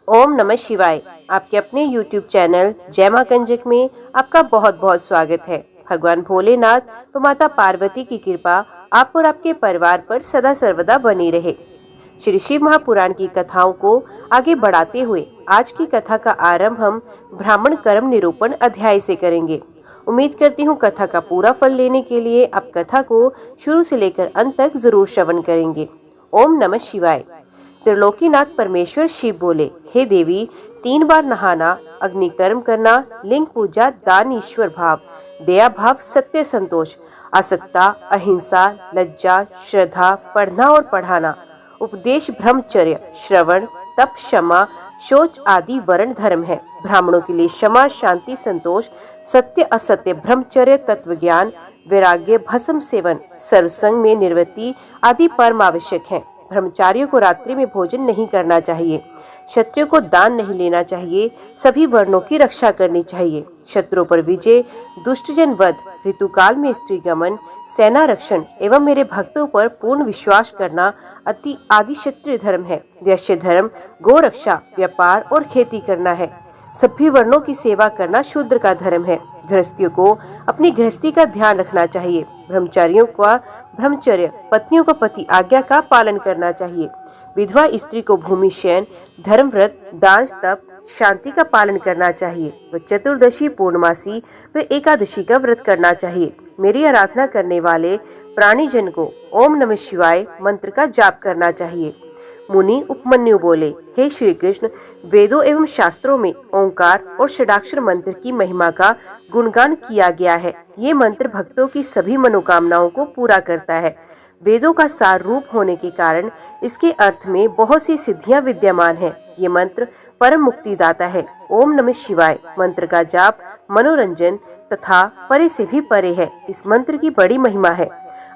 ओम नमः शिवाय। आपके अपने YouTube चैनल जय मां कंजक में आपका बहुत बहुत स्वागत है। भगवान भोलेनाथ व माता पार्वती की कृपा आप और आपके परिवार पर सदा सर्वदा बनी रहे। श्री शिव महापुराण की कथाओं को आगे बढ़ाते हुए आज की कथा का आरंभ हम ब्राह्मण कर्म निरूपण अध्याय से करेंगे। उम्मीद करती हूँ कथा का पूरा फल लेने के लिए आप कथा को शुरू से लेकर अंत तक जरूर श्रवण करेंगे। ओम नमः शिवाय। त्रिलोकीनाथ परमेश्वर शिव बोले, हे देवी, 3 बार नहाना, अग्नि कर्म करना, लिंग पूजा, दान, ईश्वर भाव, दया भाव, सत्य संतोष, आसक्ता, अहिंसा, लज्जा, श्रद्धा, पढ़ना और पढ़ाना, उपदेश, ब्रह्मचर्य, श्रवण, तप, क्षमा, शौच आदि वर्ण धर्म है। ब्राह्मणों के लिए क्षमा, शांति, संतोष, सत्य, असत्य, ब्रह्मचर्य, तत्व ज्ञान, वैराग्य, भस्म सेवन, सर्वसंग में निवृत्ति आदि परम आवश्यक है। ब्रह्मचारियों को रात्रि में भोजन नहीं करना चाहिए। क्षत्रियों को दान नहीं लेना चाहिए। सभी वर्णों की रक्षा करनी चाहिए। शत्रुओं पर विजय, दुष्टजन वध, ऋतुकाल में स्त्री गमन, सेना रक्षण एवं मेरे भक्तों पर पूर्ण विश्वास करना अति आदि क्षत्रिय धर्म है। वैश्य धर्म गौ रक्षा, व्यापार और खेती करना है। सभी वर्णों की सेवा करना शूद्र का धर्म है। गृहस्थियों को अपनी गृहस्थी का ध्यान रखना चाहिए। ब्रह्मचारियों का ब्रह्मचर्य, पत्नियों को पति आज्ञा का पालन करना चाहिए। विधवा स्त्री को भूमि शयन, धर्म व्रत, दान, तप, शांति का पालन करना चाहिए व चतुर्दशी, पूर्णमासी व एकादशी का व्रत करना चाहिए। मेरी आराधना करने वाले प्राणीजन को ओम नमः शिवाय मंत्र का जाप करना चाहिए। मुनि उपमन्यु बोले, हे श्री कृष्ण, वेदों एवं शास्त्रों में ओंकार और षडाक्षर मंत्र की महिमा का गुणगान किया गया है। ये मंत्र भक्तों की सभी मनोकामनाओं को पूरा करता है। वेदों का सार रूप होने के कारण इसके अर्थ में बहुत सी सिद्धियां विद्यमान है। ये मंत्र परम मुक्तिदाता है। ओम नमः शिवाय मंत्र का जाप मनोरंजन तथा परे से भी परे है। इस मंत्र की बड़ी महिमा है।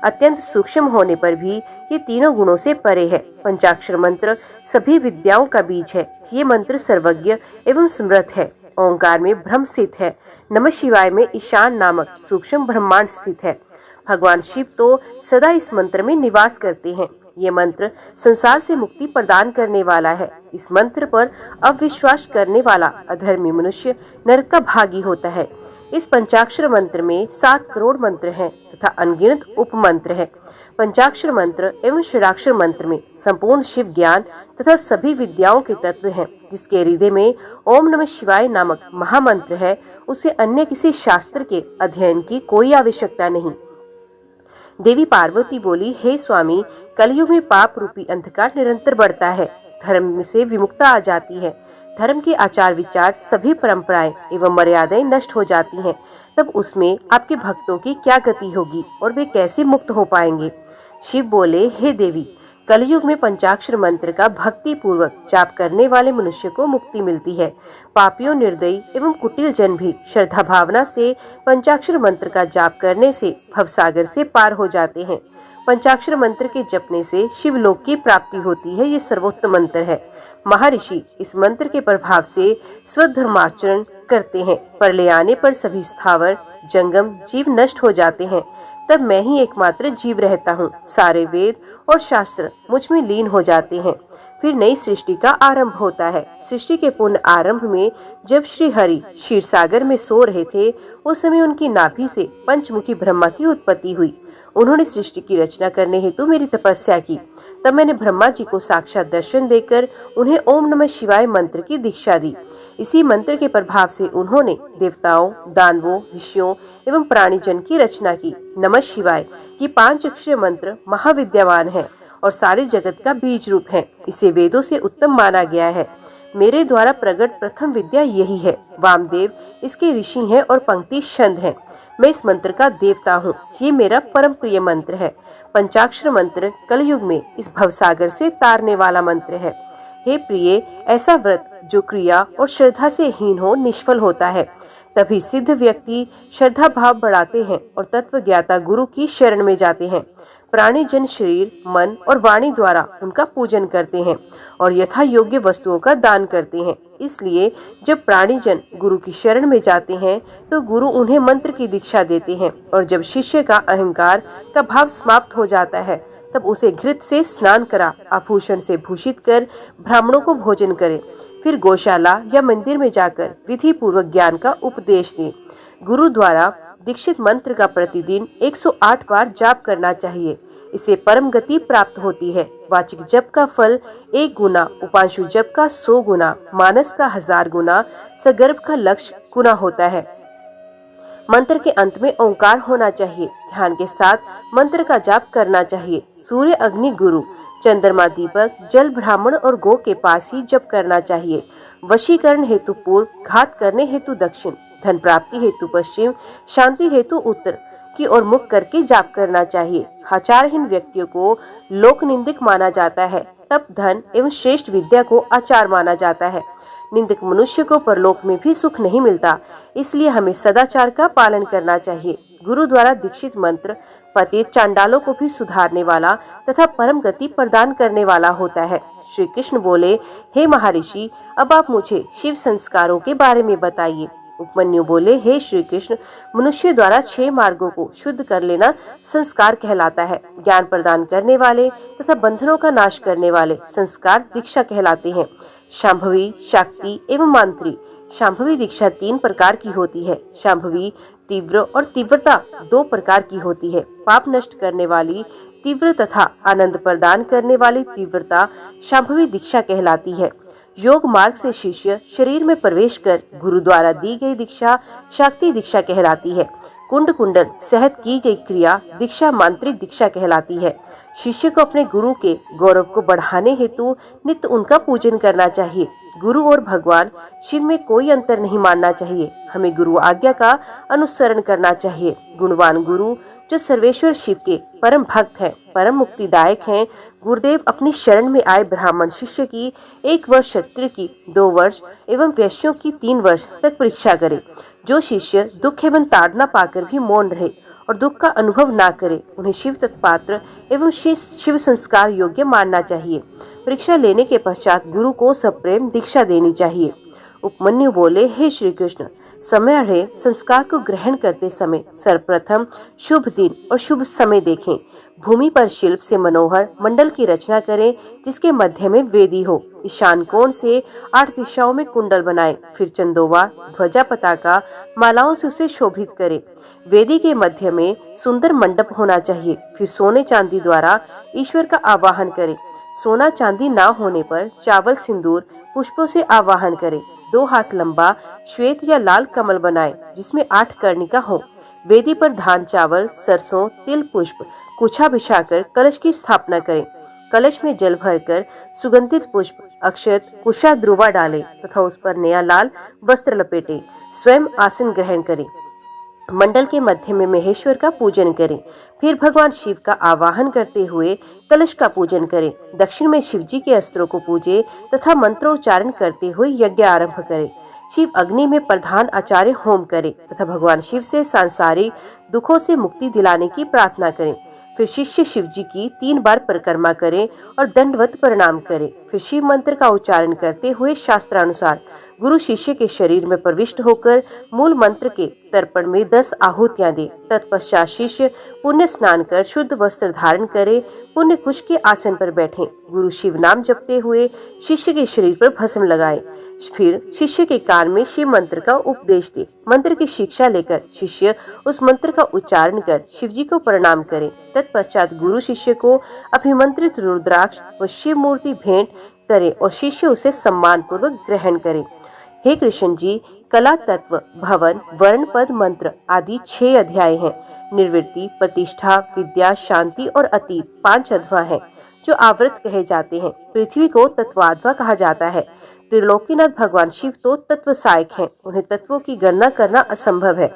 अत्यंत सूक्ष्म होने पर भी ये तीनों गुणों से परे है। पंचाक्षर मंत्र सभी विद्याओं का बीज है। ये मंत्र सर्वज्ञ एवं समर्थ है। ओंकार में ब्रह्म स्थित है। नमः शिवाय में ईशान नामक सूक्ष्म ब्रह्मांड स्थित है। भगवान शिव तो सदा इस मंत्र में निवास करते हैं। ये मंत्र संसार से मुक्ति प्रदान करने वाला है। इस मंत्र पर अविश्वास करने वाला अधर्मी मनुष्य नरक का भागी होता है। इस पंचाक्षर मंत्र में 7 करोड़ मंत्र हैं तथा अनगिनत उपमंत्र हैं। पंचाक्षर मंत्र एवं षडाक्षर मंत्र में संपूर्ण शिव ज्ञान तथा सभी विद्याओं के तत्व हैं। जिसके हृदय में ओम नमः शिवाय नामक महामंत्र है, उसे अन्य किसी शास्त्र के अध्ययन की कोई आवश्यकता नहीं। देवी पार्वती बोली, हे स्वामी, कलयुग में पाप रूपी अंधकार निरंतर बढ़ता है। धर्म से विमुक्ता आ जाती है। धर्म के आचार विचार, सभी परंपराएं एवं मर्यादाएं नष्ट हो जाती हैं। तब उसमें आपके भक्तों की क्या गति होगी और वे कैसे मुक्त हो पाएंगे? शिव बोले, हे देवी, कलयुग में पंचाक्षर मंत्र का भक्ति पूर्वक जाप करने वाले मनुष्य को मुक्ति मिलती है। पापियों, निर्दयी एवं कुटिल जन भी श्रद्धा भावना से पंचाक्षर मंत्र का जाप करने से भवसागर से पार हो जाते हैं। पंचाक्षर मंत्र के जपने से शिवलोक की प्राप्ति होती है। ये सर्वोत्तम मंत्र है। महर्षि इस मंत्र के प्रभाव से स्वधर्माचरण करते हैं। प्रलय आने पर सभी स्थावर जंगम जीव नष्ट हो जाते हैं। तब मैं ही एकमात्र जीव रहता हूँ। सारे वेद और शास्त्र मुझ में लीन हो जाते हैं। फिर नई सृष्टि का आरंभ होता है। सृष्टि के पूर्ण आरंभ में जब श्री हरि क्षीर सागर में सो रहे थे, उस समय उनकी नाभि से पंचमुखी ब्रह्मा की उत्पत्ति हुई। उन्होंने सृष्टि की रचना करने हेतु मेरी तपस्या की। तब मैंने ब्रह्मा जी को साक्षात दर्शन देकर उन्हें ओम नमः शिवाय मंत्र की दीक्षा दी। इसी मंत्र के प्रभाव से उन्होंने देवताओं, दानवों, ऋषियों एवं प्राणीजन की रचना की। नमः शिवाय ये 5 अक्षर मंत्र महाविद्यमान है और सारे जगत का बीज रूप है। इसे वेदों से उत्तम माना गया है। मेरे द्वारा प्रकट प्रथम विद्या यही है। वामदेव इसके ऋषि हैं और पंक्ति छंद है। मैं इस मंत्र का देवता हूँ। ये मेरा परम प्रिय मंत्र है। पंचाक्षर मंत्र कलयुग में इस भवसागर से तारने वाला मंत्र है। हे प्रिय, ऐसा व्रत जो क्रिया और श्रद्धा से हीन हो निष्फल होता है। तभी सिद्ध व्यक्ति श्रद्धा भाव बढ़ाते हैं और तत्व ज्ञाता गुरु की शरण में जाते हैं। प्राणी जन शरीर, मन और वाणी द्वारा उनका पूजन करते हैं और यथा योग्य वस्तुओं का दान करते हैं। इसलिए जब प्राणीजन गुरु की शरण में जाते हैं तो गुरु उन्हें मंत्र की दीक्षा देते हैं और जब शिष्य का अहंकार का भाव समाप्त हो जाता है तब उसे घृत से स्नान करा, आभूषण से भूषित कर ब्राह्मणों को भोजन करे। फिर गौशाला या मंदिर में जाकर विधि पूर्वक ज्ञान का उपदेश दें। गुरु द्वारा दीक्षित मंत्र का प्रतिदिन 108 बार जाप करना चाहिए। इससे परम गति प्राप्त होती है। वाचिक जप का फल 1 गुना, उपांशु जप का 100 गुना, मानस का 1000 गुना, सगर्भ का लक्ष्य गुना होता है। मंत्र के अंत में ओंकार होना चाहिए। ध्यान के साथ मंत्र का जाप करना चाहिए। सूर्य, अग्नि, गुरु, चंद्रमा, दीपक, जल, ब्राह्मण और गौ के पास ही जप करना चाहिए। वशीकरण हेतु पूर्व, घात करने हेतु दक्षिण, धन प्राप्ति हेतु पश्चिम, शांति हेतु उत्तर की ओर मुख करके जाप करना चाहिए। आचारहीन व्यक्तियों को लोक निंदक माना जाता है। तप, धन एवं श्रेष्ठ विद्या को आचार माना जाता है। निंदक मनुष्य को परलोक में भी सुख नहीं मिलता, इसलिए हमें सदाचार का पालन करना चाहिए। गुरु द्वारा दीक्षित मंत्र पतित चांडालों को भी सुधारने वाला तथा परम गति प्रदान करने वाला होता है। श्री कृष्ण बोले, हे महर्षि, अब आप मुझे शिव संस्कारों के बारे में बताइए। उपमन्यु बोले, हे श्री कृष्ण, मनुष्य द्वारा 6 मार्गों को शुद्ध कर लेना संस्कार कहलाता है। ज्ञान प्रदान करने वाले तथा बंधनों का नाश करने वाले संस्कार दीक्षा कहलाते हैं। शांभवी, शाक्ति एवं मांत्री। शांभवी दीक्षा 3 प्रकार की होती है। शांभवी तीव्र और तीव्रता 2 प्रकार की होती है। पाप नष्ट करने वाली तीव्र तथा आनंद प्रदान करने वाली तीव्रता शांभवी दीक्षा कहलाती है। योग मार्ग से शिष्य शरीर में प्रवेश कर गुरु द्वारा दी गई दीक्षा शाक्ति दीक्षा कहलाती है। कुंड कुंडल सहत की गई क्रिया दीक्षा मांत्रिक दीक्षा कहलाती है। शिष्य को अपने गुरु के गौरव को बढ़ाने हेतु नित्य उनका पूजन करना चाहिए। गुरु और भगवान शिव में कोई अंतर नहीं मानना चाहिए। हमें गुरु आज्ञा का अनुसरण करना चाहिए। गुणवान गुरु जो सर्वेश्वर शिव के परम भक्त हैं, परम मुक्तिदायक हैं। गुरुदेव अपनी शरण में आए ब्राह्मण शिष्य की 1 वर्ष, क्षत्रिय की 2 वर्ष एवं वैश्यों की 3 वर्ष तक परीक्षा करे। जो शिष्य दुख एवं ताड़ना पाकर भी मौन रहे और दुख का अनुभव ना करे, उन्हें शिव तत्पात्र एवं शिव संस्कार योग्य मानना चाहिए। परीक्षा लेने के पश्चात गुरु को सप्रेम दीक्षा देनी चाहिए। उपमन्यु बोले, हे श्री कृष्ण, समय रहे संस्कार को ग्रहण करते समय सर्वप्रथम शुभ दिन और शुभ समय देखें। भूमि पर शिल्प से मनोहर मंडल की रचना करें, जिसके मध्य में वेदी हो। ईशान कोण से 8 दिशाओं में कुंडल बनाएं। फिर चंदोवा, ध्वजा, पताका, मालाओं से उसे शोभित करें। वेदी के मध्य में सुंदर मंडप होना चाहिए। फिर सोने चांदी द्वारा ईश्वर का आवाहन करें। सोना चांदी ना होने पर चावल, सिंदूर, पुष्पों से आवाहन करें। 2 हाथ लंबा श्वेत या लाल कमल बनाएं, जिसमें 8 कर्णिका हो। वेदी पर धान, चावल, सरसों, तिल, पुष्प, कुछा बिछाकर कलश की स्थापना करें। कलश में जल भरकर सुगंधित पुष्प, अक्षत, कुशा, ध्रुवा डालें तथा उस पर नया लाल वस्त्र लपेटें। स्वयं आसन ग्रहण करें। मंडल के मध्य में महेश्वर का पूजन करें। फिर भगवान शिव का आवाहन करते हुए कलश का पूजन करें। दक्षिण में शिव जी के अस्त्रों को पूजे तथा मंत्रोच्चारण करते हुए यज्ञ आरंभ करें। शिव अग्नि में प्रधान आचार्य होम करें तथा भगवान शिव से सांसारिक दुखों से मुक्ति दिलाने की प्रार्थना करें। फिर शिष्य शिव जी की 3 बार परिक्रमा करें और दंडवत प्रणाम करें। फिर शिव मंत्र का उच्चारण करते हुए शास्त्रानुसार गुरु शिष्य के शरीर में प्रविष्ट होकर मूल मंत्र के तर्पण में 10 आहुतियां दे। तत्पश्चात शिष्य पुण्य स्नान कर शुद्ध वस्त्र धारण करे, पुण्य कुश के आसन पर बैठे। गुरु शिव नाम जपते हुए शिष्य के शरीर पर भस्म लगाए। फिर शिष्य के कान में शिव मंत्र का उपदेश दे। मंत्र की शिक्षा लेकर शिष्य उस मंत्र का उच्चारण कर शिव जी को प्रणाम करे। तत्पश्चात गुरु शिष्य को अभिमंत्रित रुद्राक्ष व शिव मूर्ति भेंट करे और शिष्य उसे सम्मान पूर्वक ग्रहण करे। हे कृष्ण जी, कला, तत्व, भवन, वर्ण, पद, मंत्र आदि 6 अध्याय हैं। निर्वृत्ति, प्रतिष्ठा, विद्या, शांति और अतीत 5 अध्याय हैं, जो आवृत कहे जाते हैं। पृथ्वी को तत्वाध्वा कहा जाता है। त्रिलोकीनाथ भगवान शिव तो तत्व सहायक हैं, उन्हें तत्वों की गणना करना असंभव है।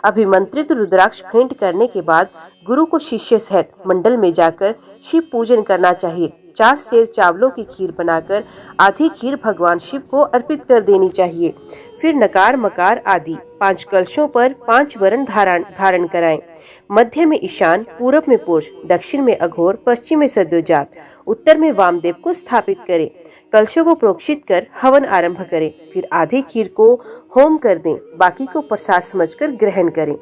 अभिमंत्रित रुद्राक्ष भेंट करने के बाद गुरु को शिष्य सहित मंडल में जाकर शिव पूजन करना चाहिए। 4 सेर चावलों की खीर बनाकर आधी खीर भगवान शिव को अर्पित कर देनी चाहिए। फिर नकार, मकार आदि 5 कलशों पर 5 वरण धारण कराएं। मध्य में ईशान, पूर्व में पुरुष, दक्षिण में अघोर, पश्चिम में सद्योजात, उत्तर में वामदेव को स्थापित करें। कलशों को प्रोक्षित कर हवन आरंभ करें। फिर आधे खीर को होम कर दें, बाकी को प्रसाद समझकर ग्रहण करें।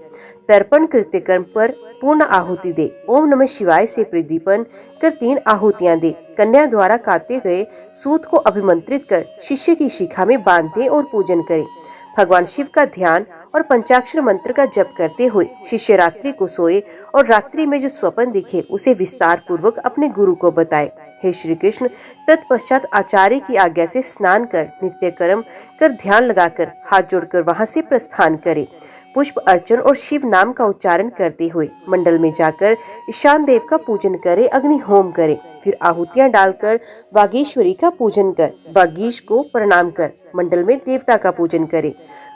तर्पण कृत्य कर्म पर पूर्ण आहुति दे। ओम नमः शिवाय से प्रदीपन कर 3 आहुतियां दे। कन्या द्वारा काटे गए सूत को अभिमंत्रित कर शिष्य की शिखा में बांधे और पूजन करें। भगवान शिव का ध्यान और पंचाक्षर मंत्र का जप करते हुए शिष्य रात्रि को सोए और रात्रि में जो स्वप्न दिखे उसे विस्तार पूर्वक अपने गुरु को बताए। हे श्री कृष्ण, तत्पश्चात आचार्य की आज्ञा से स्नान कर नित्य कर्म कर ध्यान लगाकर हाथ जोड़कर वहां से प्रस्थान करे। पुष्प अर्चन और शिव नाम का उच्चारण करते हुए मंडल में जाकर ईशान देव का पूजन करे, अग्नि होम करे। फिर आहुतियां डालकर वागीश्वरी का पूजन कर वागीश को प्रणाम कर मंडल में देवता का पूजन करे।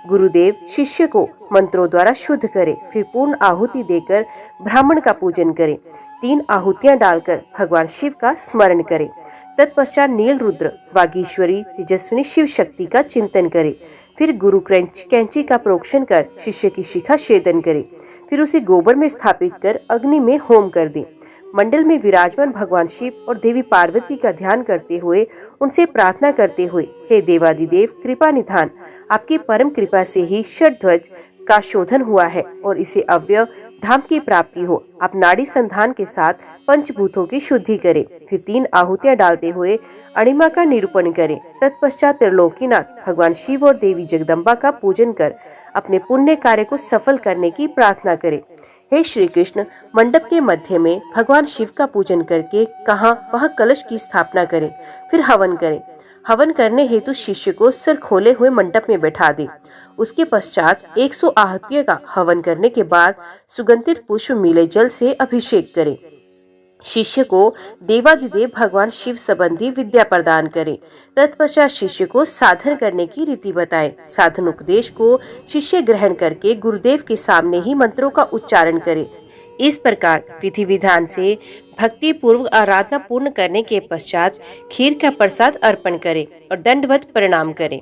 गुरुदेव शिष्य को मंत्रों द्वारा शुद्ध करे। फिर पूर्ण आहुति देकर ब्राह्मण का पूजन करे। 3 आहुतियां डालकर भगवान शिव का स्मरण करे। तत्पश्चात नील रुद्र, वागीश्वरी, तेजस्विनी शिव शक्ति का चिंतन करे। फिर गुरु कैंची का प्रोक्षण कर शिष्य की शिखा छेदन करे। फिर उसे गोबर में स्थापित कर अग्नि में होम कर दे। मंडल में विराजमान भगवान शिव और देवी पार्वती का ध्यान करते हुए उनसे प्रार्थना करते हुए, हे देवादिदेव कृपा निधान, आपकी परम कृपा से ही षड्ध्वज का शोधन हुआ है और इसे अव्यय धाम की प्राप्ति हो। आप नाड़ी संधान के साथ पंचभूतों की शुद्धि करें। फिर 3 आहुतियां डालते हुए अणिमा का निरूपण करें। तत्पश्चात त्रिलोकीनाथ भगवान शिव और देवी जगदम्बा का पूजन कर अपने पुण्य कार्य को सफल करने की प्रार्थना करें। हे श्री कृष्ण, मंडप के मध्य में भगवान शिव का पूजन करके वहाँ कलश की स्थापना करें। फिर हवन करें। हवन करने हेतु शिष्य को सिर खोले हुए मंडप में बैठा दे। उसके पश्चात 100 आहुतियों का हवन करने के बाद सुगंधित पुष्प मिले जल से अभिषेक करें। शिष्य को देवाधिदेव भगवान शिव संबंधी विद्या प्रदान करें। तत्पश्चात शिष्य को साधन करने की रीति बताएं। साधन उपदेश को शिष्य ग्रहण करके गुरुदेव के सामने ही मंत्रों का उच्चारण करे। इस प्रकार विधि विधान से भक्ति पूर्व आराधना पूर्ण करने के पश्चात खीर का प्रसाद अर्पण करें और दंडवत प्रणाम करें।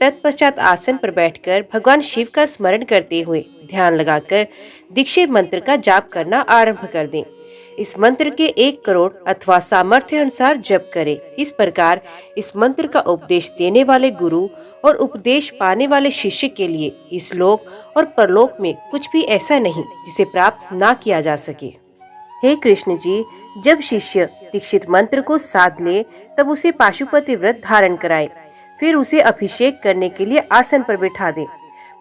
तत्पश्चात आसन पर बैठकर भगवान शिव का स्मरण करते हुए ध्यान लगाकर दीक्षित मंत्र का जाप करना आरंभ कर दें। इस मंत्र के 1 करोड़ अथवा सामर्थ्य अनुसार जप करें। इस प्रकार इस मंत्र का उपदेश देने वाले गुरु और उपदेश पाने वाले शिष्य के लिए इस लोक और परलोक में कुछ भी ऐसा नहीं जिसे प्राप्त ना किया जा सके। हे कृष्ण जी, जब शिष्य दीक्षित मंत्र को साध ले तब उसे पाशुपति व्रत धारण कराए। फिर उसे अभिषेक करने के लिए आसन पर बिठा दे।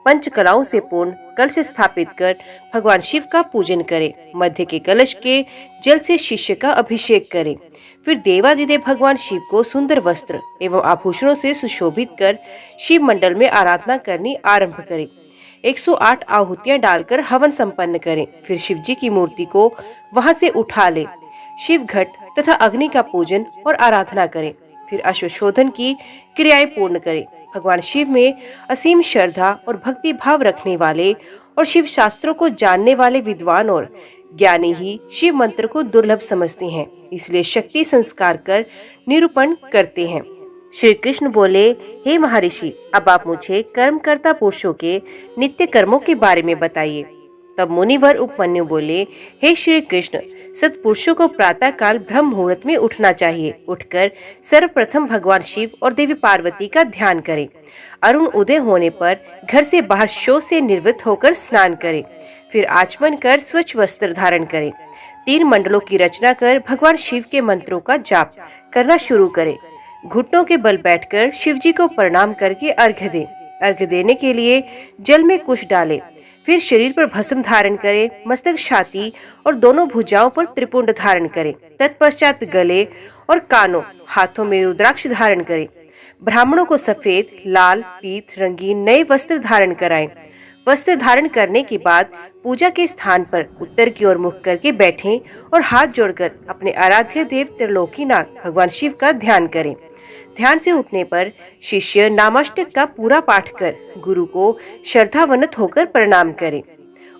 पंच कलाओं से पूर्ण कलश स्थापित कर भगवान शिव का पूजन करें। मध्य के कलश के जल से शिष्य का अभिषेक करें। फिर देवादिदेव भगवान शिव को सुंदर वस्त्र एवं आभूषणों से सुशोभित कर शिव मंडल में आराधना करनी आरंभ करें। 108 आहुतियां डालकर हवन संपन्न करें। फिर शिव जी की मूर्ति को वहां से उठा ले। शिव घट तथा अग्नि का पूजन और आराधना करें। फिर अश्वशोधन की क्रियाएं पूर्ण करें। भगवान शिव में असीम श्रद्धा और भक्ति भाव रखने वाले और शिव शास्त्रों को जानने वाले विद्वान और ज्ञानी ही शिव मंत्र को दुर्लभ समझते हैं, इसलिए शक्ति संस्कार कर निरूपण करते हैं। श्री कृष्ण बोले, हे महर्षि, अब आप मुझे कर्मकर्ता पुरुषों के नित्य कर्मों के बारे में बताइए। तब मुनिवर उपमन्यु बोले, हे श्री कृष्ण, सत्पुरुषों को प्रातः काल ब्रह्म मुहूर्त में उठना चाहिए। उठकर सर्वप्रथम भगवान शिव और देवी पार्वती का ध्यान करें। अरुण उदय होने पर घर से बाहर शौच से निवृत्त होकर स्नान करें। फिर आचमन कर स्वच्छ वस्त्र धारण करें। 3 मंडलों की रचना कर भगवान शिव के मंत्रों का जाप करना शुरू करें। घुटनों के बल बैठकर शिव जी को प्रणाम करके अर्घ्य दें। अर्घ्य देने के लिए जल में कुश डालें। फिर शरीर पर भस्म धारण करें। मस्तक, छाती और दोनों भुजाओं पर त्रिपुंड धारण करें। तत्पश्चात गले और कानों, हाथों में रुद्राक्ष धारण करें। ब्राह्मणों को सफेद, लाल, पीत रंगीन नए वस्त्र धारण कराएं। वस्त्र धारण करने के बाद पूजा के स्थान पर उत्तर की ओर मुख करके बैठें और हाथ जोड़कर अपने आराध्य देव त्रिलोकीनाथ भगवान शिव का ध्यान करें। ध्यान से उठने पर शिष्य नामाष्टक का पूरा पाठ कर गुरु को श्रद्धावनत होकर प्रणाम करें।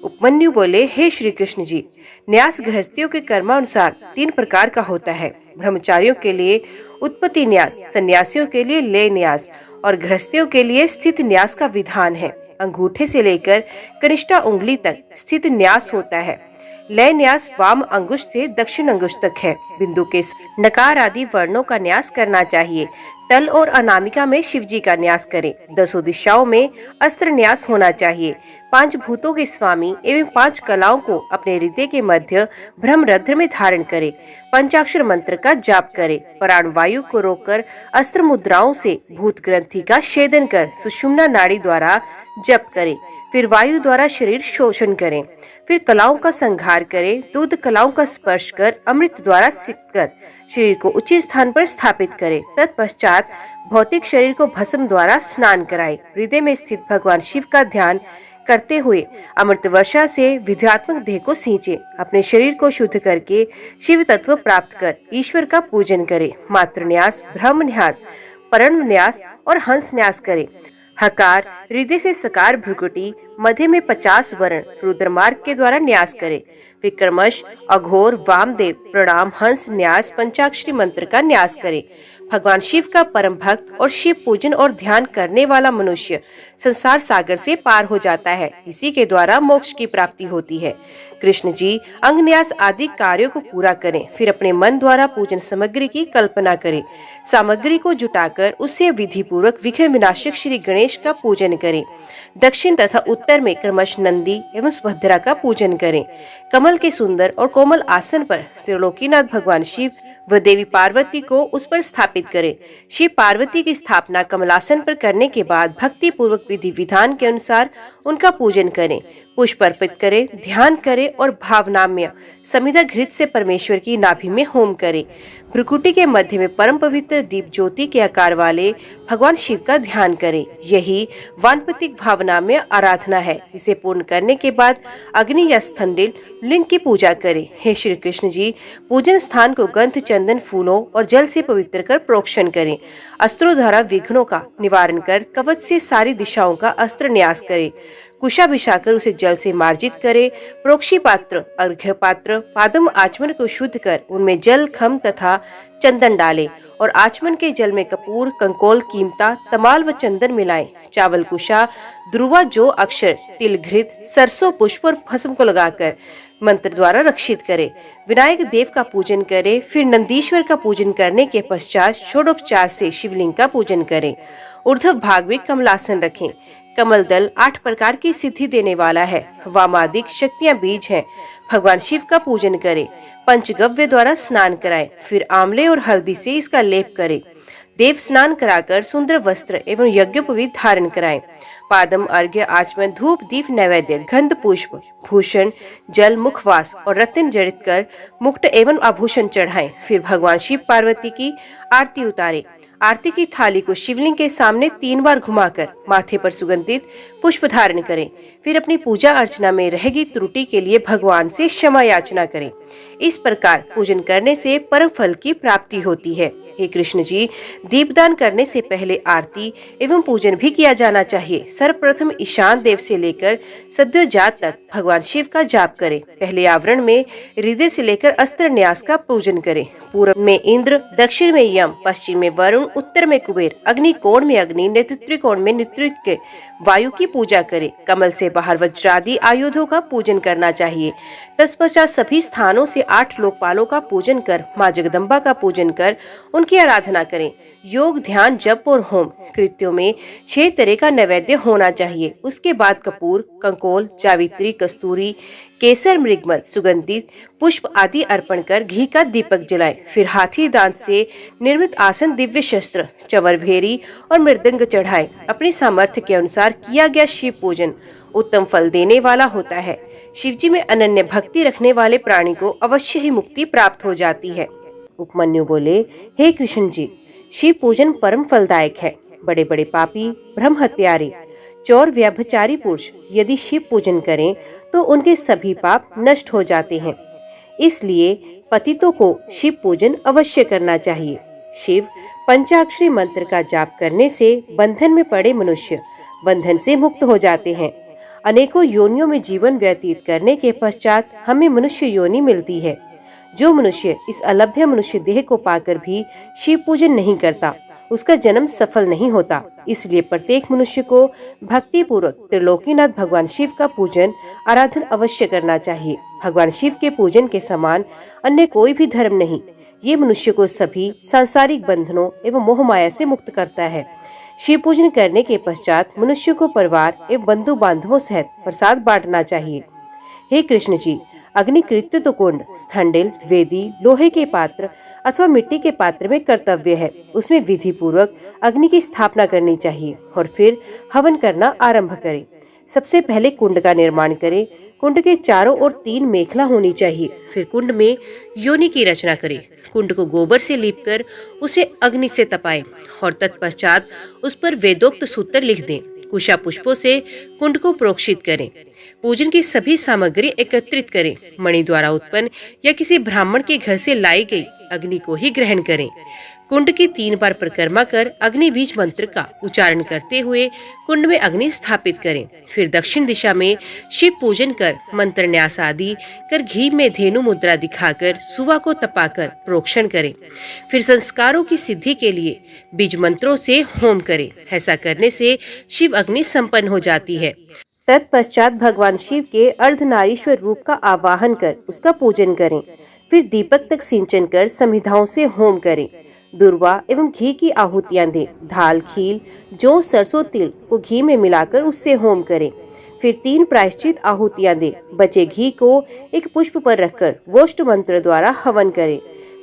उपमन्यु बोले, हे श्री कृष्ण जी, न्यास गृहस्थियों के कर्मानुसार 3 प्रकार का होता है। ब्रह्मचारियों के लिए उत्पत्ति न्यास, सन्यासियों के लिए लय न्यास और गृहस्थियों के लिए स्थित न्यास का विधान है। अंगूठे से लेकर कनिष्ठा उंगली तक स्थित न्यास होता है। लय न्यास वाम अंगुष्ठ से दक्षिण अंगुष्ठ तक है। बिंदु के नकार आदि वर्णों का न्यास करना चाहिए। तल और अनामिका में शिव जी का न्यास करें। 10 दिशाओं में अस्त्र न्यास होना चाहिए। 5 भूतों के स्वामी एवं 5 कलाओं को अपने हृदय के मध्य ब्रह्मरंध्र में धारण करें। पंचाक्षर मंत्र का जाप करें। प्राणवायु को रोककर अस्त्र मुद्राओं से भूत ग्रंथि का छेदन कर सुषुम्ना नाड़ी द्वारा जप करें। फिर वायु द्वारा शरीर शोषण करें। फिर कलाओं का संहार करें। दूध कलाओं का स्पर्श कर अमृत द्वारा सिक्त कर शरीर को उचित स्थान पर स्थापित करें। तत्पश्चात भौतिक शरीर को भस्म द्वारा स्नान कराएं। हृदय में स्थित भगवान शिव का ध्यान करते हुए अमृत वर्षा से विद्यात्मक देह को सींचे। अपने शरीर को शुद्ध करके शिव तत्व प्राप्त कर ईश्वर का पूजन करें। मातृ न्यास, ब्रह्म न्यास, परण न्यास और हंस न्यास करें। हकार हृदय से सकार भ्रुकुटी मध्य में 50 वर्ण रुद्रमार्ग के द्वारा न्यास करें। विक्रमश, अघोर, वामदेव, प्रणाम, हंस न्यास पंचाक्षरी मंत्र का न्यास करें। भगवान शिव का परम भक्त और शिव पूजन और ध्यान करने वाला मनुष्य संसार सागर से पार हो जाता है। इसी के द्वारा मोक्ष की प्राप्ति होती है। कृष्ण जी अंग न्यास आदि कार्यों को पूरा करें। फिर अपने मन द्वारा पूजन सामग्री की कल्पना करें। सामग्री को जुटाकर उससे विधि पूर्वक विघ्न विनाशक श्री गणेश का पूजन करें। दक्षिण तथा उत्तर में क्रमश नंदी एवं सुभद्रा का पूजन करें। कमल के सुंदर और कोमल आसन पर त्रिलोकीनाथ भगवान शिव व देवी पार्वती को उस पर स्थापित करें। शिव पार्वती की स्थापना कमलासन पर करने के बाद भक्ति पूर्वक विधि विधान के अनुसार उनका पूजन करें। पुष्प अर्पित करें, ध्यान करें और भावनाम्य समिधा घृत से परमेश्वर की नाभि में होम करें। भ्रुकुटी के मध्य में परम पवित्र दीप ज्योति के आकार वाले भगवान शिव का ध्यान करें। यही वानप्रतिक भावनाम्य आराधना है। इसे पूर्ण करने के बाद अग्नि या स्थंडिल लिंग की पूजा करें। हे श्री कृष्ण जी, पूजन स्थान को गंध, चंदन, फूलों और जल से पवित्र कर प्रोक्षण करें। अस्त्रों द्वारा विघ्नों का निवारण कर कवच से सारी दिशाओं का अस्त्र न्यास करें। कुशा बिछाकर उसे जल से मार्जित करे। प्रोक्षी पात्र, अर्घ्य पात्र, पादम आचमन को शुद्ध कर उनमें जल, खम तथा चंदन डालें और आचमन के जल में कपूर, कंकोल, कीमता, तमाल व चंदन मिलाएं। चावल कुशा, ध्रुवा, जो अक्षर, तिल, घृत, सरसों, पुष्प और भस्म को लगाकर मंत्र द्वारा रक्षित करे। विनायक देव का पूजन करें। फिर नंदीश्वर का पूजन करने के पश्चात षोडोपचार से शिवलिंग का पूजन करें। ऊर्ध्व भाग में कमलासन रखें। कमल दल 8 प्रकार की सिद्धि देने वाला है। वामादिक शक्तियां बीज हैं। भगवान शिव का पूजन करें। पंचगव्य द्वारा स्नान कराएं। फिर आंवले और हल्दी से इसका लेप करें। देव स्नान कराकर सुंदर वस्त्र एवं यज्ञोपवीत धारण कराएं। पादम, अर्घ्य, आचमन, धूप, दीप, नैवेद्य, गंध, पुष्प, भूषण, जल, मुखवास और रत्न जड़ित कर मुकुट एवं आभूषण चढ़ाएं। फिर भगवान शिव पार्वती की आरती उतारें। आरती की थाली को शिवलिंग के सामने 3 बार घुमाकर माथे पर सुगंधित पुष्प धारण करें। फिर अपनी पूजा अर्चना में रहेगी त्रुटि के लिए भगवान से क्षमा याचना करें। इस प्रकार पूजन करने से परम फल की प्राप्ति होती है। हे कृष्ण जी, दीपदान करने से पहले आरती एवं पूजन भी किया जाना चाहिए। सर्वप्रथम ईशान देव से लेकर सद्योजात तक भगवान शिव का जाप करें। पहले आवरण में हृदय से लेकर अस्त्र न्यास का पूजन करें। पूर्व में इंद्र, दक्षिण में यम, पश्चिम में वरुण, उत्तर में कुबेर, अग्नि कोण में अग्नि, नेतृत्व कोण में नेतृत्व के वायु की पूजा करें। कमल से बाहर वज्रादि आयुधों का पूजन करना चाहिए। तत्पश्चात सभी स्थानों से 8 लोकपालों का पूजन कर माँ जगदम्बा का पूजन कर उनकी आराधना करें। योग, ध्यान, जप और होम कृत्यों में 6 तरह का नैवेद्य होना चाहिए। उसके बाद कपूर, कंकोल, जावित्री, कस्तूरी, केसर, मृगमल, सुगंधित पुष्प आदि अर्पण कर घी का दीपक जलाएं। फिर हाथी दांत से निर्मित आसन, दिव्य शस्त्र, चवर, भेरी और मृदंग चढ़ाएं। अपनी सामर्थ्य के अनुसार किया गया शिव पूजन उत्तम फल देने वाला होता है। शिव जी में अनन्य भक्ति रखने वाले प्राणी को अवश्य ही मुक्ति प्राप्त हो जाती है। उपमन्यु बोले, हे कृष्ण जी, शिव पूजन परम फलदायक है। बड़े बड़े पापी, ब्रह्म हत्यारे, चोर, व्यभिचारी पुरुष यदि शिव पूजन करें तो उनके सभी पाप नष्ट हो जाते हैं। इसलिए पतितों को शिव पूजन अवश्य करना चाहिए। शिव पंचाक्षरी मंत्र का जाप करने से बंधन में पड़े मनुष्य बंधन से मुक्त हो जाते हैं। अनेकों योनियों में जीवन व्यतीत करने के पश्चात हमें मनुष्य योनि मिलती है। जो मनुष्य इस अलभ्य मनुष्य देह को पाकर भी शिव पूजन नहीं करता, उसका जन्म सफल नहीं होता। इसलिए प्रत्येक मनुष्य को भक्ति पूर्वक त्रिलोकीनाथ भगवान शिव का पूजन आराधन अवश्य करना चाहिए। भगवान शिव के पूजन के समान अन्य कोई भी धर्म नहीं। ये मनुष्य को सभी सांसारिक बंधनों एवं मोह माया से मुक्त करता है। शिव पूजन करने के पश्चात मनुष्य को परिवार एवं बंधु बांधवों सहित प्रसाद बांटना चाहिए। हे कृष्ण जी, अग्निकृत कुंड, स्थंडिल, वेदी, लोहे के पात्र अथवा मिट्टी के पात्र में कर्तव्य है। उसमें विधि पूर्वक अग्नि की स्थापना करनी चाहिए और फिर हवन करना आरंभ करें। सबसे पहले कुंड का निर्माण करें। कुंड के चारों ओर 3 मेखला होनी चाहिए। फिर कुंड में योनि की रचना करें। कुंड को गोबर से लीपकर उसे अग्नि से तपाएं और तत्पश्चात उस पर वेदोक्त सूत्र लिख दें। कुशा पुष्पों से कुंड को प्रोक्षित करें। पूजन की सभी सामग्री एकत्रित करें। मणि द्वारा उत्पन्न या किसी ब्राह्मण के घर से लाई गई अग्नि को ही ग्रहण करें। कुंड की 3 बार परिक्रमा कर अग्नि बीज मंत्र का उच्चारण करते हुए कुंड में अग्नि स्थापित करें। फिर दक्षिण दिशा में शिव पूजन कर मंत्र न्यास आदि कर घी में धेनु मुद्रा दिखाकर सुवा को तपाकर प्रोक्षण करें। फिर संस्कारों की सिद्धि के लिए बीज मंत्रों से होम करें। ऐसा करने से शिव अग्नि संपन्न हो जाती है। तत्पश्चात भगवान शिव के अर्धनारीश्वर रूप का आवाहन कर उसका पूजन करें। फिर दीपक तक सिंचन कर समिधाओं से होम करें। दुर्वा एवं घी की आहुतियां दें। धाल, खील, जौ, सरसों तिल को घी में मिलाकर उससे होम करें। फिर 3 प्रायश्चित आहुतियां दें। बचे घी को एक पुष्प पर रखकर वोष्ठ मंत्र द्वारा हवन करें।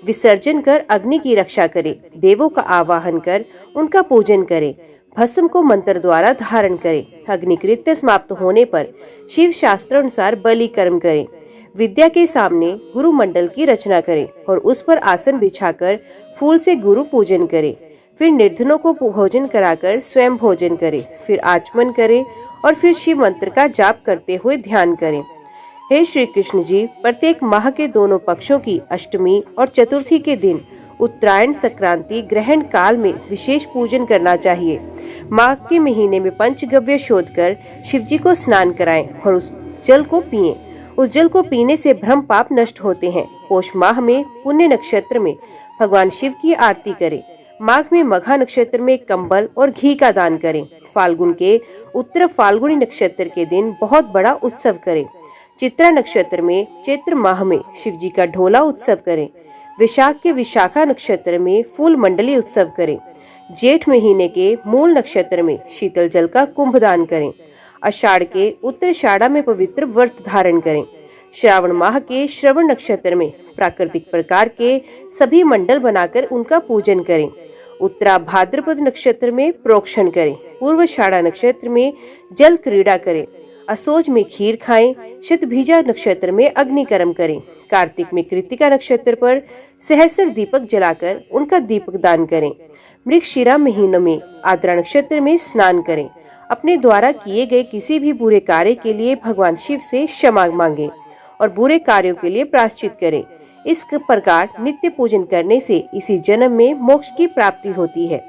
विसर्जन कर अग्नि की रक्षा करें। देवों का आवाहन कर उनका पूजन करें। भस्म को मंत्र द्वारा धारण करें। अग्निकृत्य समाप्त होने पर शिव शास्त्र अनुसार बलि कर्म करें। विद्या के सामने गुरु मंडल की रचना करें और उस पर आसन बिछाकर फूल से गुरु पूजन करें। फिर निर्धनों को भोजन कराकर स्वयं भोजन करें। फिर आचमन करें और फिर शिव मंत्र का जाप करते हुए ध्यान करें। हे श्री कृष्ण जी, प्रत्येक माह के दोनों पक्षों की अष्टमी और चतुर्थी के दिन उत्तरायण, संक्रांति, ग्रहण काल में विशेष पूजन करना चाहिए। माघ के महीने में पंचगव्य शोध कर शिव जी को स्नान कराएं और उस जल को पिएं। उस जल को पीने से भ्रम पाप नष्ट होते हैं। पोष माह में पुण्य नक्षत्र में भगवान शिव की आरती करें। माघ में मघा नक्षत्र में कंबल और घी का दान करें। फाल्गुन के उत्तर फाल्गुनी नक्षत्र के दिन बहुत बड़ा उत्सव करें। चित्रा नक्षत्र में चैत्र माह में शिव जी का ढोला उत्सव करें। विशाख के विशाखा नक्षत्र में फूल मंडली उत्सव करें। जेठ महीने के मूल नक्षत्र में शीतल जल का कुंभ दान करें। आषाढ़ के उत्तराषाढ़ा में पवित्र व्रत धारण करें। श्रावण माह के श्रवण नक्षत्र में प्राकृतिक प्रकार के सभी मंडल बनाकर उनका पूजन करें। उत्तरा भाद्रपद नक्षत्र में प्रोक्षण करें। पूर्वाषाढ़ा नक्षत्र में जल क्रीड़ा करें। असोज में खीर खाएं। शतभिजा नक्षत्र में अग्निकर्म करें। कार्तिक में कृतिका नक्षत्र पर सहस्र दीपक जलाकर उनका दीपक दान करें। मृगशिरा महीनों में आद्रा नक्षत्र में स्नान करें। अपने द्वारा किए गए किसी भी बुरे कार्य के लिए भगवान शिव से क्षमा मांगें और बुरे कार्यों के लिए प्रायश्चित करें। इस प्रकार नित्य पूजन करने से इसी जन्म में मोक्ष की प्राप्ति होती है।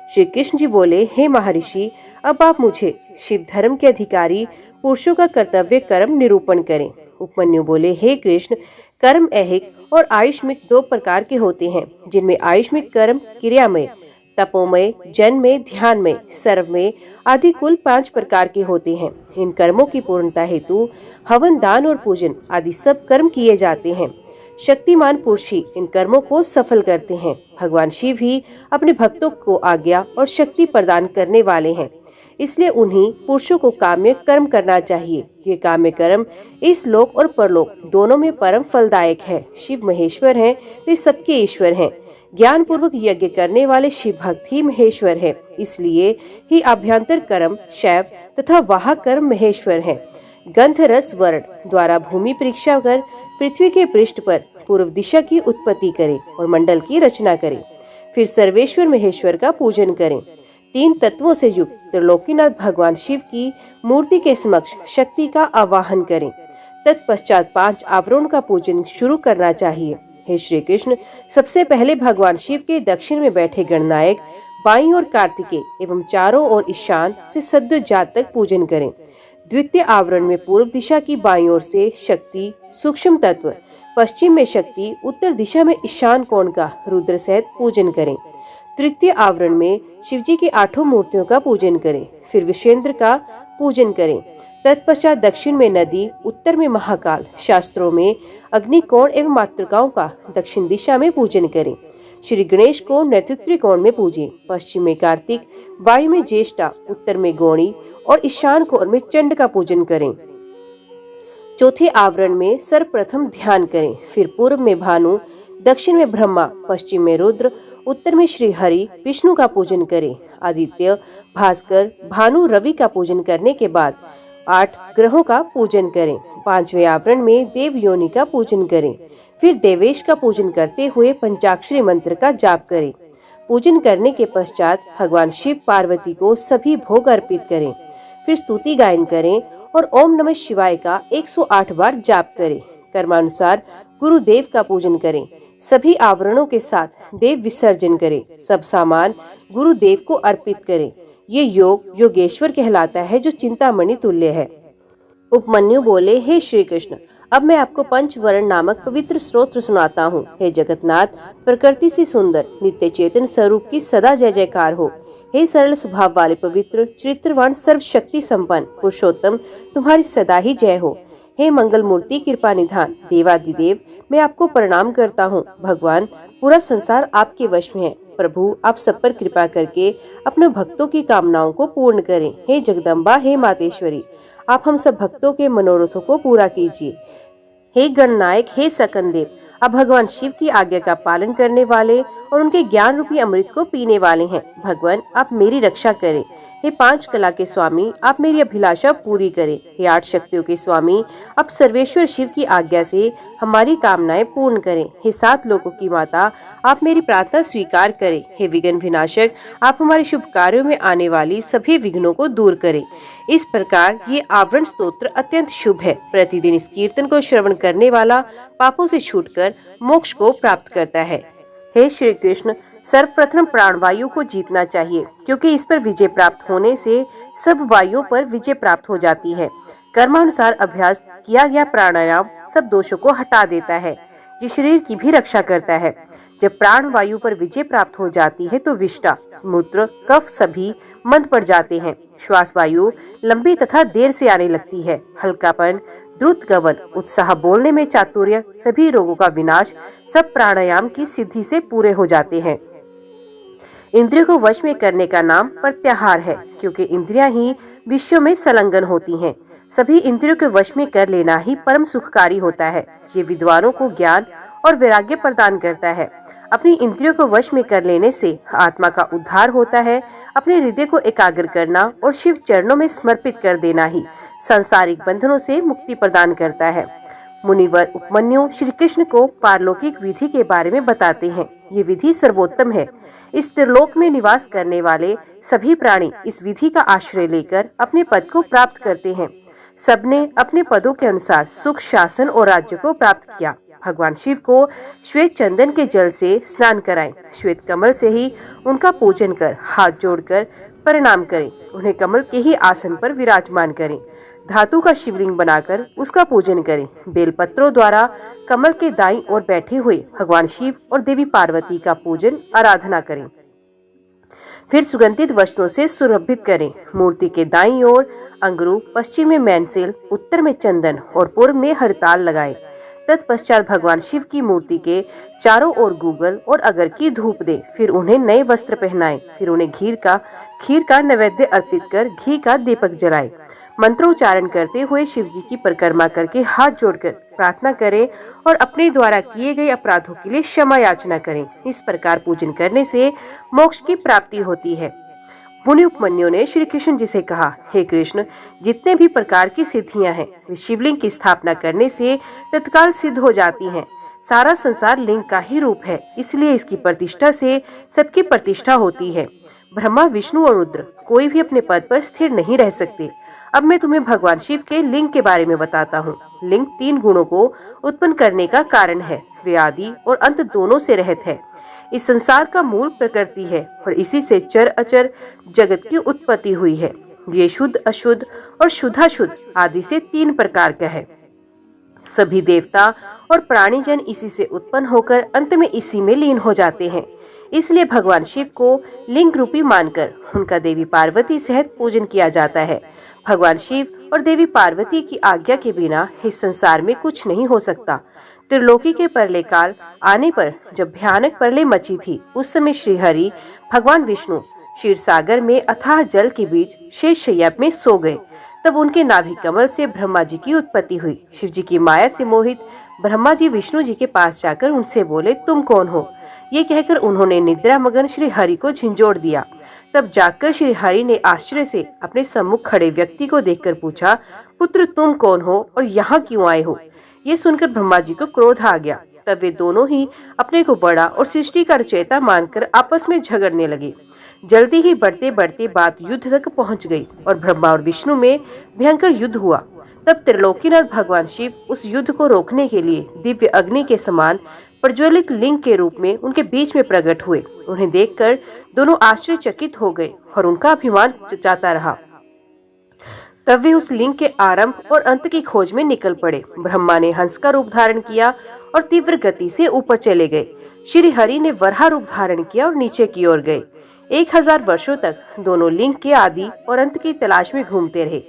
श्री कृष्ण जी बोले, हे महर्षि, अब आप मुझे शिव धर्म के अधिकारी पुरुषों का कर्तव्य कर्म निरूपण करें। उपमन्यु बोले, हे कृष्ण, कर्म ऐहिक और आयुष्मिक 2 प्रकार के होते हैं, जिनमें आयुष्मिक कर्म क्रियामय, तपोमय, जन्मय, ध्यानमय, सर्वमय आदि कुल 5 प्रकार के होते हैं। इन कर्मों की पूर्णता हेतु हवन, दान और पूजन आदि सब कर्म किए जाते हैं। शक्तिमान पुरुष ही इन कर्मों को सफल करते हैं। भगवान शिव ही अपने भक्तों को आज्ञा और शक्ति प्रदान करने वाले हैं। इसलिए उन्हीं पुरुषों को काम्य कर्म करना चाहिए। ये काम्य कर्म इस लोक और परलोक दोनों में परम फलदायक है। शिव महेश्वर हैं, वे सबके ईश्वर हैं। ज्ञान पूर्वक यज्ञ करने वाले शिव भक्त ही महेश्वर है। इसलिए ही अभ्यंतर कर्म शैव तथा वाह कर्म महेश्वर है। गंध रस वर्ण द्वारा भूमि परीक्षा कर पृथ्वी के पृष्ठ पर पूर्व दिशा की उत्पत्ति करें और मंडल की रचना करें। फिर सर्वेश्वर महेश्वर का पूजन करें। 3 तत्वों से युक्त त्रिलोकीनाथ भगवान शिव की मूर्ति के समक्ष शक्ति का आवाहन करें। तत्पश्चात 5 आवरणों का पूजन शुरू करना चाहिए। हे श्री कृष्ण, सबसे पहले भगवान शिव के दक्षिण में बैठे गणनायक, बाईं ओर कार्तिकेय एवं चारों ओर ईशान से सद्य जात तक पूजन करें। द्वितीय आवरण में पूर्व दिशा की बाईं ओर से शक्ति सूक्ष्म तत्व, पश्चिम में शक्ति, उत्तर दिशा में ईशान कोण का रुद्र सहित पूजन करें। तृतीय आवरण में शिवजी की 8 मूर्तियों का पूजन करें। फिर विश्वेंद्र का पूजन करें। तत्पश्चात दक्षिण में नदी, उत्तर में महाकाल, शास्त्रों में अग्निकोण एवं मातृकाओं का दक्षिण दिशा में पूजन करें। श्री गणेश को नेतृत्व कोण में पूजें। पश्चिम में कार्तिक, वायु में ज्येष्ठा, उत्तर में गौणी और ईशान कोण में चंड का पूजन करें। चौथे आवरण में सर्वप्रथम ध्यान करें। फिर पूर्व में भानु, दक्षिण में ब्रह्मा, पश्चिम में रुद्र, उत्तर में श्री हरि विष्णु का पूजन करें। आदित्य, भास्कर, भानु, रवि का पूजन करने के बाद 8 ग्रहों का पूजन करें। 5वें आवरण में देव योनि का पूजन करें। फिर देवेश का पूजन करते हुए पंचाक्षरी मंत्र का जाप करें। पूजन करने के पश्चात भगवान शिव पार्वती को सभी भोग अर्पित करें। फिर स्तुति गायन करें और ओम नमः शिवाय का 108 बार जाप करें। कर्मानुसार गुरुदेव का पूजन करें। सभी आवरणों के साथ देव विसर्जन करें। सब सामान गुरुदेव को अर्पित करें। ये योग योगेश्वर कहलाता है, जो चिंतामणि तुल्य है। उपमन्यु बोले, हे श्री कृष्ण, अब मैं आपको पंचवर्ण नामक पवित्र स्तोत्र सुनाता हूँ। हे जगन्नाथ, प्रकृति से सुंदर नित्य चेतन स्वरूप की सदा जय जयकार हो। हे सरल स्वभाव वाले पवित्र चरित्रवान सर्वशक्ति संपन्न पुरुषोत्तम, तुम्हारी सदा ही जय हो। हे मंगल मूर्ति कृपा निधान देवादिदेव, मैं आपको प्रणाम करता हूँ। भगवान, पूरा संसार आपके वश में है। प्रभु, आप सब पर कृपा करके अपने भक्तों की कामनाओं को पूर्ण करें। हे जगदम्बा, हे मातेश्वरी, आप हम सब भक्तों के मनोरथों को पूरा कीजिए। हे गणनायक, हे सकंदेव, आप भगवान शिव की आज्ञा का पालन करने वाले और उनके ज्ञान रूपी अमृत को पीने वाले हैं। भगवान, आप मेरी रक्षा करें। हे 5 कला के स्वामी, आप मेरी अभिलाषा पूरी करें। हे 8 शक्तियों के स्वामी, आप सर्वेश्वर शिव की आज्ञा से हमारी कामनाएं पूर्ण करें। हे 7 लोकों की माता, आप मेरी प्रार्थना स्वीकार करें। हे विघ्न विनाशक, आप हमारे शुभ कार्यों में आने वाली सभी विघ्नों को दूर करें। इस प्रकार ये आवरण स्तोत्र अत्यंत शुभ है। प्रतिदिन इस कीर्तन को श्रवण करने वाला पापों से छूटकर मोक्ष को प्राप्त करता है। हे श्री कृष्ण, सर्वप्रथम प्राणवायु को जीतना चाहिए, क्योंकि इस पर विजय प्राप्त होने से सब वायुओं पर विजय प्राप्त हो जाती है। कर्मानुसार अभ्यास किया गया प्राणायाम सब दोषों को हटा देता है। ये शरीर की भी रक्षा करता है। जब प्राण वायु पर विजय प्राप्त हो जाती है तो विष्ठा, मूत्र, कफ सभी मंद पड़ जाते हैं। श्वास वायु लंबी तथा देर से आने लगती है। हल्कापन, द्रुत गमन, उत्साह, बोलने में चातुर्य, सभी रोगों का विनाश सब प्राणायाम की सिद्धि से पूरे हो जाते हैं। इंद्रियों को वश में करने का नाम प्रत्याहार है, क्योंकि इंद्रियां ही विषयों में संलग्न होती हैं। सभी इंद्रियों के वश में कर लेना ही परम सुखकारी होता है। ये विद्वानों को ज्ञान और वैराग्य प्रदान करता है। अपनी इंद्रियों को वश में कर लेने से आत्मा का उद्धार होता है। अपने हृदय को एकाग्र करना और शिव चरणों में समर्पित कर देना ही सांसारिक बंधनों से मुक्ति प्रदान करता है। मुनिवर उपमन्यु श्री कृष्ण को पारलौकिक विधि के बारे में बताते हैं। ये विधि सर्वोत्तम है। इस त्रिलोक में निवास करने वाले सभी प्राणी इस विधि का आश्रय लेकर अपने पद को प्राप्त करते हैं। सबने अपने पदों के अनुसार सुख, शासन और राज्य को प्राप्त किया। भगवान शिव को श्वेत चंदन के जल से स्नान कराएं। श्वेत कमल से ही उनका पूजन कर हाथ जोड़कर प्रणाम करें। उन्हें कमल के ही आसन पर विराजमान करें। धातु का शिवलिंग बनाकर उसका पूजन करें। बेलपत्रों द्वारा कमल के दाईं ओर बैठे हुए भगवान शिव और देवी पार्वती का पूजन आराधना करें। फिर सुगंधित वस्त्रों से सुरभित करें। मूर्ति के दाईं ओर अंगरू, पश्चिम में मैनसेल, उत्तर में चंदन और पूर्व में हरताल लगाएं। तत्पश्चात भगवान शिव की मूर्ति के चारों ओर गूगल और अगर की धूप दे। फिर उन्हें नए वस्त्र पहनाएं। फिर उन्हें खीर का नैवेद्य अर्पित कर घी का दीपक जलाएं। मंत्रोच्चारण करते हुए शिव जी की परिक्रमा करके हाथ जोड़कर प्रार्थना करें और अपने द्वारा किए गए अपराधों के लिए क्षमा याचना करें। इस प्रकार पूजन करने से मोक्ष की प्राप्ति होती है। मुनि उपमन्यु ने श्री कृष्ण जी से कहा, हे कृष्ण, जितने भी प्रकार की सिद्धियां हैं वे शिवलिंग की स्थापना करने से तत्काल सिद्ध हो जाती हैं। सारा संसार लिंग का ही रूप है, इसलिए इसकी प्रतिष्ठा से सबकी प्रतिष्ठा होती है। ब्रह्मा, विष्णु और रुद्र कोई भी अपने पद पर स्थिर नहीं रह सकते। अब मैं तुम्हें भगवान शिव के लिंग के बारे में बताता हूँ। लिंग 3 गुणों को उत्पन्न करने का कारण है। वे आदि और अंत दोनों से रहित है। इस संसार का मूल प्रकृति है और इसी से चर अचर जगत की उत्पत्ति हुई है। ये शुद्ध, अशुद्ध और शुद्धाशुद्ध आदि से 3 प्रकार का है। सभी देवता और प्राणीजन इसी से उत्पन्न होकर अंत में इसी में लीन हो जाते हैं। इसलिए भगवान शिव को लिंग रूपी मानकर उनका देवी पार्वती सहित पूजन किया जाता है। भगवान शिव और देवी पार्वती की आज्ञा के बिना इस संसार में कुछ नहीं हो सकता। त्रिलोकी के प्रलय काल आने पर जब भयानक प्रलय मची थी, उस समय श्री हरि भगवान विष्णु क्षीर सागर में अथाह जल के बीच शेष शैया में सो गए। तब उनके नाभि कमल से ब्रह्मा जी की उत्पत्ति हुई। शिव जी की माया से मोहित ब्रह्मा जी विष्णु जी के पास जाकर उनसे बोले, तुम कौन हो? ये कहकर उन्होंने निद्रा मगन श्री हरि को झिंझोड़ दिया। तब जाकर श्री हरि ने आश्चर्य से अपने सम्मुख खड़े व्यक्ति को देखकर पूछा, पुत्र तुम कौन हो और यहाँ क्यों आए हो? ये सुनकर ब्रह्मा जी को क्रोध आ गया। तब वे दोनों ही अपने को बड़ा और सृष्टि का रचयिता मानकर आपस में झगड़ने लगे। जल्दी ही बढ़ते बढ़ते बात युद्ध तक पहुंच गई और ब्रह्मा और विष्णु में भयंकर युद्ध हुआ। तब त्रिलोकीनाथ भगवान शिव उस युद्ध को रोकने के लिए दिव्य अग्नि के समान प्रज्वलित लिंग के रूप में उनके बीच में प्रकट हुए। उन्हें देखकर दोनों आश्चर्यचकित हो गए और उनका अभिमान जाता रहा। तब वे उस लिंग के आरंभ और अंत की खोज में निकल पड़े। ब्रह्मा ने हंस का रूप धारण किया और तीव्र गति से ऊपर चले गए। श्री हरि ने वराह रूप धारण किया और नीचे की ओर गए। 1000 वर्षों तक दोनों लिंग के आदि और अंत की तलाश में घूमते रहे,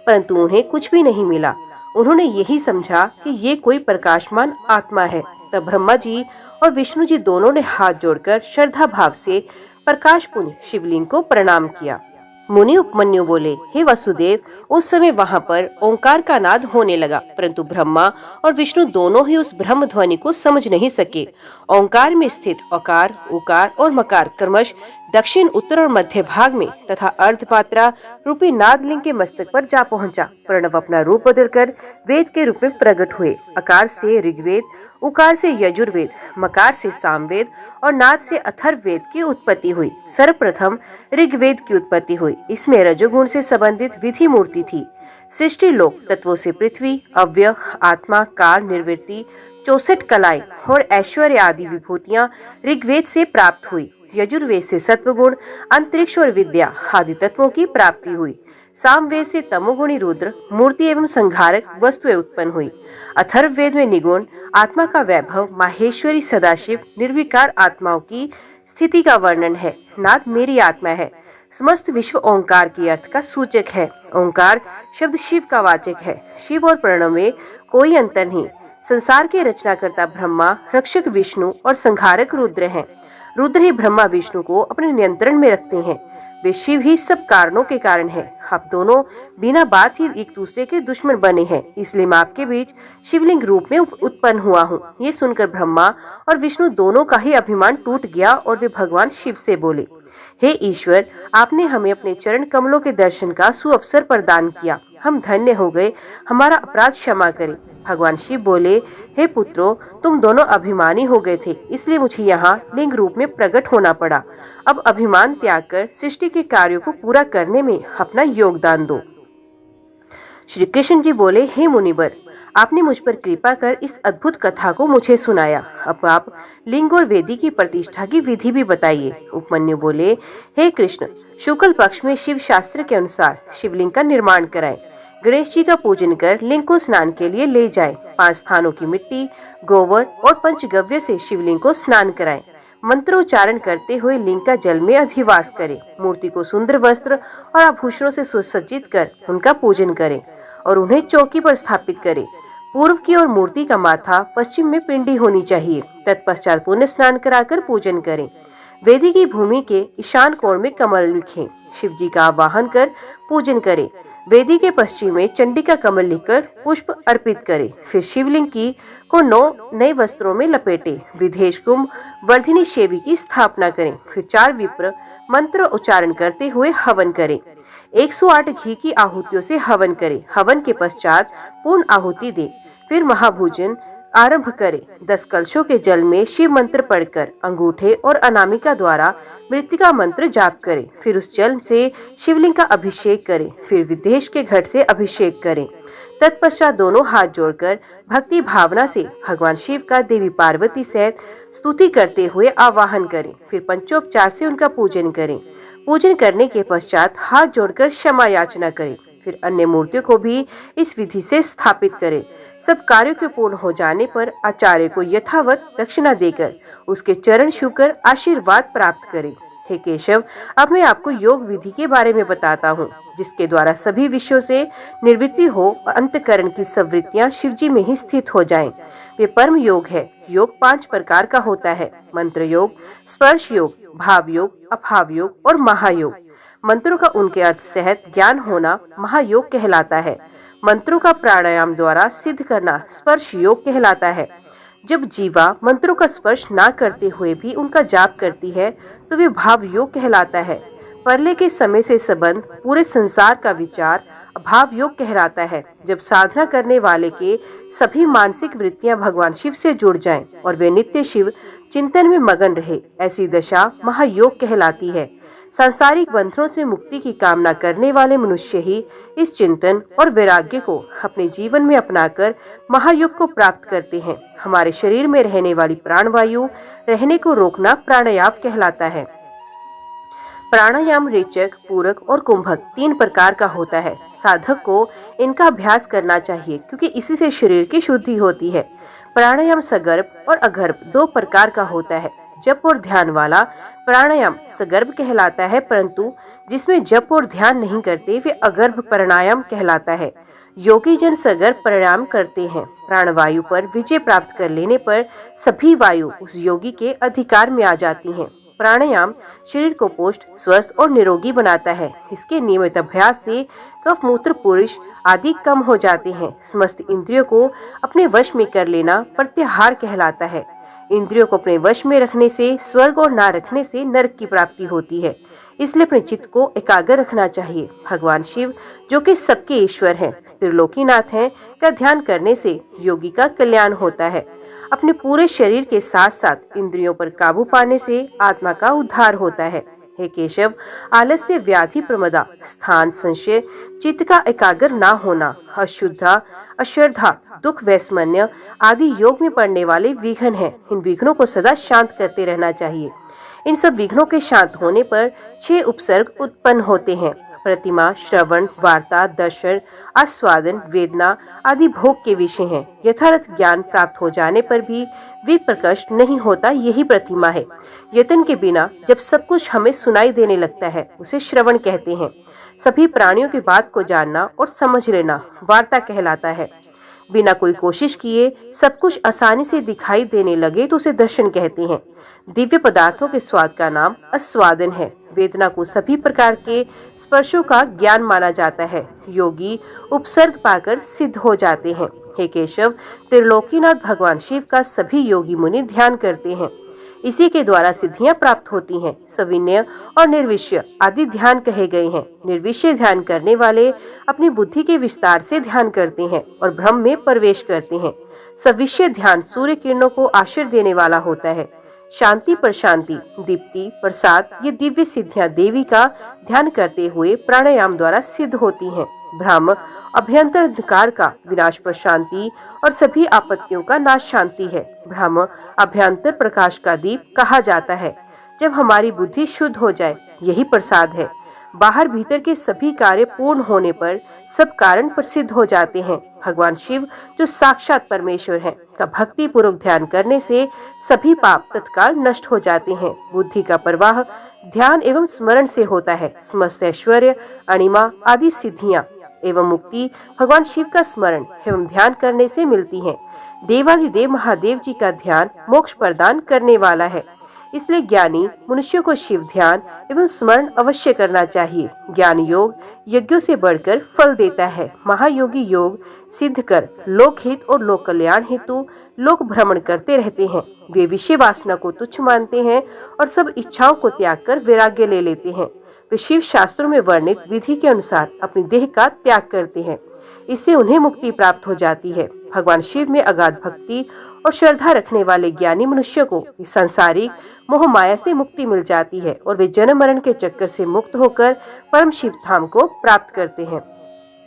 परंतु उन्हें कुछ भी नहीं मिला। उन्होंने यही समझा कि ये कोई प्रकाशमान आत्मा है। तब ब्रह्मा जी और विष्णु जी दोनों ने हाथ जोड़कर श्रद्धा भाव से प्रकाश पुंज शिवलिंग को प्रणाम किया। मुनि उपमन्यु बोले, हे वसुदेव, उस समय वहाँ पर ओंकार का नाद होने लगा, परंतु ब्रह्मा और विष्णु दोनों ही उस ब्रह्म ध्वनि को समझ नहीं सके। ओंकार में स्थित अकार, उकार और मकार क्रमश दक्षिण, उत्तर और मध्य भाग में तथा अर्धपात्रा रूपी नादलिंग के मस्तक पर जा पहुंचा। प्रणव अपना रूप बदलकर वेद के रूप में प्रकट हुए। अकार से ऋग्वेद, उकार से यजुर्वेद, मकार से सामवेद और नाद से अथर्ववेद की उत्पत्ति हुई। सर्वप्रथम ऋग्वेद की उत्पत्ति हुई। इसमें रजोगुण से संबंधित विधि मूर्ति थी। सृष्टि लोक तत्वों से पृथ्वी, अव्यय, आत्मा, काल, निर्वृत्ति, 64 कलाएं और ऐश्वर्य आदि विभूतियां ऋग्वेद से प्राप्त हुई। यजुर्वेद से सत्वगुण, अंतरिक्ष और विद्या आदि तत्वों की प्राप्ति हुई। सामवेद से तमोगुणी रुद्र मूर्ति एवं संहारक वस्तुएं उत्पन्न हुई। अथर्ववेद में निगुण आत्मा का वैभव, माहेश्वरी सदाशिव निर्विकार आत्माओं की स्थिति का वर्णन है। नाद मेरी आत्मा है। समस्त विश्व ओंकार के अर्थ का सूचक है। ओंकार शब्द शिव का वाचक है। शिव और प्रणव में कोई अंतर नहीं। संसार के रचनाकर्ता ब्रह्मा, रक्षक विष्णु और संहारक रुद्र हैं। रुद्र ही ब्रह्मा विष्णु को अपने नियंत्रण में रखते हैं। वे शिव ही सब कारणों के कारण हैं। आप दोनों बिना बात ही एक दूसरे के दुश्मन बने हैं, इसलिए मैं आपके बीच शिवलिंग रूप में उत्पन्न हुआ हूँ। ये सुनकर ब्रह्मा और विष्णु दोनों का ही अभिमान टूट गया और वे भगवान शिव से बोले, हे ईश्वर, आपने हमें अपने चरण कमलों के दर्शन का सुअवसर प्रदान किया। हम धन्य हो गए। हमारा अपराध क्षमा करें। भगवान शिव बोले, हे पुत्रों, तुम दोनों अभिमानी हो गए थे, इसलिए मुझे यहाँ लिंग रूप में प्रकट होना पड़ा। अब अभिमान त्याग कर सृष्टि के कार्यों को पूरा करने में अपना योगदान दो। श्री कृष्ण जी बोले, हे मुनिवर, आपने मुझ पर कृपा कर इस अद्भुत कथा को मुझे सुनाया। अब आप लिंग और वेदी की प्रतिष्ठा की विधि भी बताइए। उपमन्यु बोले, हे कृष्ण, शुक्ल पक्ष में शिव शास्त्र के अनुसार शिवलिंग का निर्माण कराएं। गणेश जी का पूजन कर लिंग को स्नान के लिए ले जाएं। 5 स्थानों की मिट्टी, गोबर और पंचगव्य से शिवलिंग को स्नान कराएं। मंत्रोच्चारण करते हुए लिंग का जल में अधिवास करें। मूर्ति को सुंदर वस्त्र और आभूषणों से सुसज्जित कर उनका पूजन करें और उन्हें चौकी पर स्थापित करें। पूर्व की ओर मूर्ति का माथा, पश्चिम में पिंडी होनी चाहिए। तत्पश्चात पुण्य स्नान कराकर पूजन करें। वेदी की भूमि के ईशान कोण में कमल लिखें। शिव जी का आवाहन कर पूजन करें। वेदी के पश्चिम में चंडी का कमल लिखकर पुष्प अर्पित करें। फिर शिवलिंग की को 9 नए वस्त्रों में लपेटे। विदेश कुंभ वर्धिनी शेवी की स्थापना करें। फिर 4 विप्र मंत्र उच्चारण करते हुए हवन करें। 108 घी की आहुतियों से हवन करें। हवन के पश्चात पूर्ण आहुति दें। फिर महाभोजन आरंभ करें। 10 कलशों के जल में शिव मंत्र पढ़कर अंगूठे और अनामिका द्वारा मृत्तिका मंत्र जाप करें। फिर उस जल से शिवलिंग का अभिषेक करें। फिर विदेश के घट से अभिषेक करें। तत्पश्चात दोनों हाथ जोड़कर भक्ति भावना से भगवान शिव का देवी पार्वती सहित स्तुति करते हुए आवाहन करें। फिर पंचोपचार से उनका पूजन करें। पूजन करने के पश्चात हाथ जोड़कर क्षमा याचना करें। फिर अन्य मूर्तियों को भी इस विधि से स्थापित करें। सब कार्यों के पूर्ण हो जाने पर आचार्य को यथावत दक्षिणा देकर उसके चरण छूकर आशीर्वाद प्राप्त करें। हे केशव, अब मैं आपको योग विधि के बारे में बताता हूँ, जिसके द्वारा सभी विषयों से निवृत्ति हो और अंतःकरण की सब वृत्तियां शिवजी में ही स्थित हो जाएं। वे परम योग है। योग 5 प्रकार का होता है: मंत्र योग, स्पर्श योग, भाव योग, अभाव योग और महायोग। मंत्रों का उनके अर्थ सहित ज्ञान होना महायोग कहलाता है। मंत्रों का प्राणायाम द्वारा सिद्ध करना स्पर्श योग कहलाता है। जब जीवा मंत्रों का स्पर्श ना करते हुए भी उनका जाप करती है तो वे भाव योग कहलाता है। परले के समय से संबंध पूरे संसार का विचार भाव योग कहलाता है। जब साधना करने वाले के सभी मानसिक वृत्तियां भगवान शिव से जुड़ जाएं और वे नित्य शिव चिंतन में मगन रहे, ऐसी दशा महायोग कहलाती है। सांसारिक बंधनों से मुक्ति की कामना करने वाले मनुष्य ही इस चिंतन और वैराग्य को अपने जीवन में अपनाकर महायोग को प्राप्त करते हैं। हमारे शरीर में रहने वाली प्राणवायु रहने को रोकना प्राणायाम कहलाता है। प्राणायाम रेचक, पूरक और कुंभक 3 प्रकार का होता है। साधक को इनका अभ्यास करना चाहिए क्योंकि इसी से शरीर की शुद्धि होती है। प्राणायाम सगर्भ और अगर्भ 2 प्रकार का होता है। जप और ध्यान वाला प्राणायाम सगर्भ कहलाता है, परंतु जिसमें जप और ध्यान नहीं करते वे अगर्भ प्राणायाम कहलाता है। योगी जन सगर्भ प्राणायाम करते हैं। प्राणवायु पर विजय प्राप्त कर लेने पर सभी वायु उस योगी के अधिकार में आ जाती हैं। प्राणायाम शरीर को पुष्ट, स्वस्थ और निरोगी बनाता है। इसके नियमित अभ्यास से कफ, मूत्र, पुरुष आदि कम हो जाते हैं। समस्त इंद्रियों को अपने वश में कर लेना प्रत्याहार कहलाता है। इंद्रियों को अपने वश में रखने से स्वर्ग और ना रखने से नरक की प्राप्ति होती है। इसलिए अपने चित्त को एकाग्र रखना चाहिए। भगवान शिव, जो कि सबके ईश्वर हैं, त्रिलोकीनाथ हैं, का ध्यान करने से योगी का कल्याण होता है। अपने पूरे शरीर के साथ साथ इंद्रियों पर काबू पाने से आत्मा का उद्धार होता है। हे केशव, आलस्य, व्याधि, प्रमदा, स्थान संशय, चित्त का एकाग्र ना होना, अशुद्धा, अश्रद्धा, दुख, वैषम्य आदि योग में पड़ने वाले विघ्न हैं। इन विघ्नों को सदा शांत करते रहना चाहिए। इन सब विघ्नों के शांत होने पर 6 उपसर्ग उत्पन्न होते हैं: प्रतिमा, श्रवण, वार्ता, दर्शन, आस्वादन, वेदना आदि भोग के विषय हैं। यथार्थ ज्ञान प्राप्त हो जाने पर भी वे प्रकट नहीं होता, यही प्रतिमा है। यत्न के बिना जब सब कुछ हमें सुनाई देने लगता है उसे श्रवण कहते हैं। सभी प्राणियों की बात को जानना और समझ लेना वार्ता कहलाता है। बिना कोई कोशिश किए सब कुछ आसानी से दिखाई देने लगे तो उसे दर्शन कहते हैं। दिव्य पदार्थों के स्वाद का नाम आस्वादन है। वेदना को सभी प्रकार के स्पर्शों का ज्ञान माना जाता है। योगी उपसर्ग पाकर सिद्ध हो जाते हैं। हे केशव, त्रिलोकीनाथ भगवान शिव का सभी योगी मुनि ध्यान करते हैं। इसी के द्वारा सिद्धियां प्राप्त होती हैं। सविनय और निर्विषय आदि ध्यान कहे गए हैं। निर्विषय ध्यान करने वाले अपनी बुद्धि के विस्तार से ध्यान करते हैं और ब्रह्म में प्रवेश करते हैं। सविषय ध्यान सूर्य किरणों को आश्रय देने वाला होता है। शांति पर शांति, दीप्ति, प्रसाद ये दिव्य सिद्धियां देवी का ध्यान करते हुए प्राणायाम द्वारा सिद्ध होती हैं। ब्रह्म अभ्यंतर अंधकार का विनाश पर शांति और सभी आपत्तियों का नाश शांति है। ब्रह्म अभ्यंतर प्रकाश का दीप कहा जाता है। जब हमारी बुद्धि शुद्ध हो जाए यही प्रसाद है। बाहर भीतर के सभी कार्य पूर्ण होने पर सब कारण प्रसिद्ध हो जाते हैं। भगवान शिव, जो साक्षात परमेश्वर हैं, का भक्ति पूर्वक ध्यान करने से सभी पाप तत्काल नष्ट हो जाते हैं। बुद्धि का प्रवाह ध्यान एवं स्मरण से होता है। समस्त ऐश्वर्य, अणिमा आदि सिद्धियां एवं मुक्ति भगवान शिव का स्मरण एवं ध्यान करने से मिलती हैं। देवाधिदेव महादेव जी का ध्यान मोक्ष प्रदान करने वाला है। इसलिए ज्ञानी मनुष्यों को शिव ध्यान एवं स्मरण अवश्य करना चाहिए। ज्ञान योग यज्ञों से बढ़कर फल देता है। महायोगी योग सिद्ध कर लोक हित और लोक कल्याण हेतु लोक भ्रमण करते रहते हैं। वे विषय वासना को तुच्छ मानते हैं और सब इच्छाओं को त्याग कर वैराग्य ले लेते हैं। वे शिव शास्त्रों में वर्णित विधि के अनुसार अपनी देह का त्याग करते हैं। इससे उन्हें मुक्ति प्राप्त हो जाती है। भगवान शिव में अगाध भक्ति और श्रद्धा रखने वाले ज्ञानी मनुष्य को इस सांसारिक मोह माया से मुक्ति मिल जाती है और वे जन्म मरण के चक्कर से मुक्त होकर परम शिव धाम को प्राप्त करते हैं।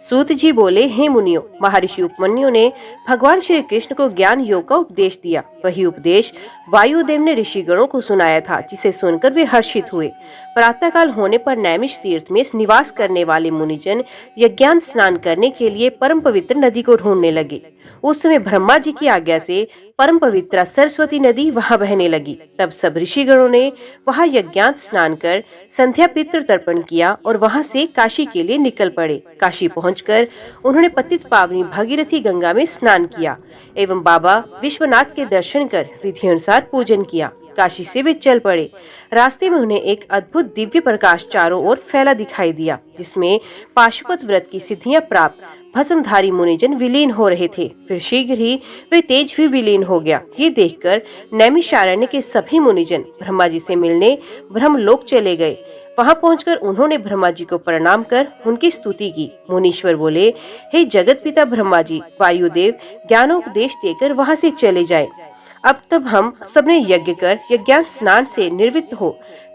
सूत जी बोले, हे मुनियों, महर्षि उपमन्यु ने भगवान श्री कृष्ण को ज्ञान योग का उपदेश दिया। वही उपदेश वायुदेव ने ऋषिगणों को सुनाया था, जिसे सुनकर वे हर्षित हुए। प्रातःकाल होने पर नैमिष तीर्थ में निवास करने वाले मुनिजन यज्ञांत स्नान करने के लिए परम पवित्र नदी को ढूंढने लगे। उस समय ब्रह्मा जी की आज्ञा से परम पवित्र सरस्वती नदी वहां बहने लगी। तब सब ऋषिगणों ने वहां यज्ञांत स्नान कर संध्या पितृ तर्पण किया और वहां से काशी के लिए निकल पड़े। काशी पहुंचकर उन्होंने पतित पावनी भागीरथी गंगा में स्नान किया एवं बाबा विश्वनाथ के दर्शन कर विधि अनुसार पूजन किया। काशी से वे चल पड़े। रास्ते में उन्हें एक अद्भुत दिव्य प्रकाश चारों ओर फैला दिखाई दिया, जिसमें पाशुपत व्रत की सिद्धियां प्राप्त भस्मधारी मुनिजन विलीन हो रहे थे। फिर शीघ्र ही वे तेज भी विलीन हो गया। ये देखकर नैमिषारण्य के सभी मुनिजन ब्रह्मा जी से मिलने ब्रह्मलोक चले गए। वहां पहुंचकर उन्होंने ब्रह्मा जी को प्रणाम कर उनकी स्तुति की। मुनीश्वर बोले, हे जगत पिता ब्रह्मा जी, वायुदेव ज्ञानोपदेश देकर वहां से चले जाए। अब तब हम सबने यज्ञ कर यज्ञांत स्नान से निर्वृत्त हो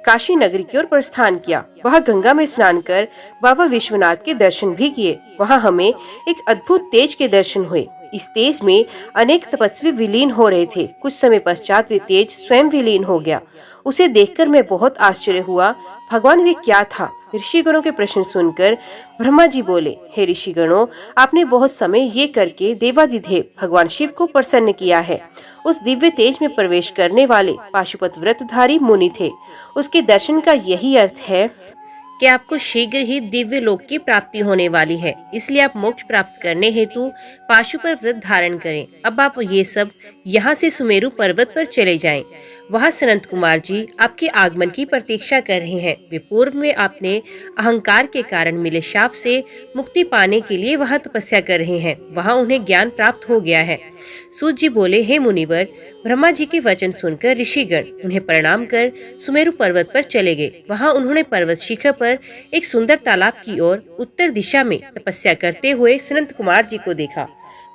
काशी नगरी की ओर प्रस्थान किया। वहां गंगा में स्नान कर बाबा विश्वनाथ के दर्शन भी किए। वहां हमें एक अद्भुत तेज के दर्शन हुए। इस तेज में अनेक तपस्वी विलीन हो रहे थे। कुछ समय पश्चात वे तेज स्वयं विलीन हो गया। उसे देखकर मैं बहुत आश्चर्य हुआ। भगवान वे क्या था? ऋषिगणों के प्रश्न सुनकर ब्रह्मा जी बोले, हे ऋषिगणों, आपने बहुत समय ये करके देवाधिदेव भगवान शिव को प्रसन्न किया है। उस दिव्य तेज में प्रवेश करने वाले पाशुपत व्रतधारी मुनि थे। उसके दर्शन का यही अर्थ है कि आपको शीघ्र ही दिव्य लोक की प्राप्ति होने वाली है। इसलिए आप मोक्ष प्राप्त करने हेतु पाशुपत व्रत धारण करें। अब आप ये सब यहाँ से सुमेरु पर्वत पर चले जाएं। वहाँ सनत कुमार जी आपके आगमन की प्रतीक्षा कर रहे हैं। वे पूर्व में आपने अहंकार के कारण मिले शाप से मुक्ति पाने के लिए वहाँ तपस्या कर रहे हैं। वहाँ उन्हें ज्ञान प्राप्त हो गया है। सूत जी बोले, हे मुनिवर, ब्रह्मा जी के वचन सुनकर ऋषिगण उन्हें प्रणाम कर सुमेरु पर्वत पर चले गए। वहाँ उन्होंने पर्वत शिखर पर एक सुंदर तालाब की ओर उत्तर दिशा में तपस्या करते हुए सनत कुमार जी को देखा।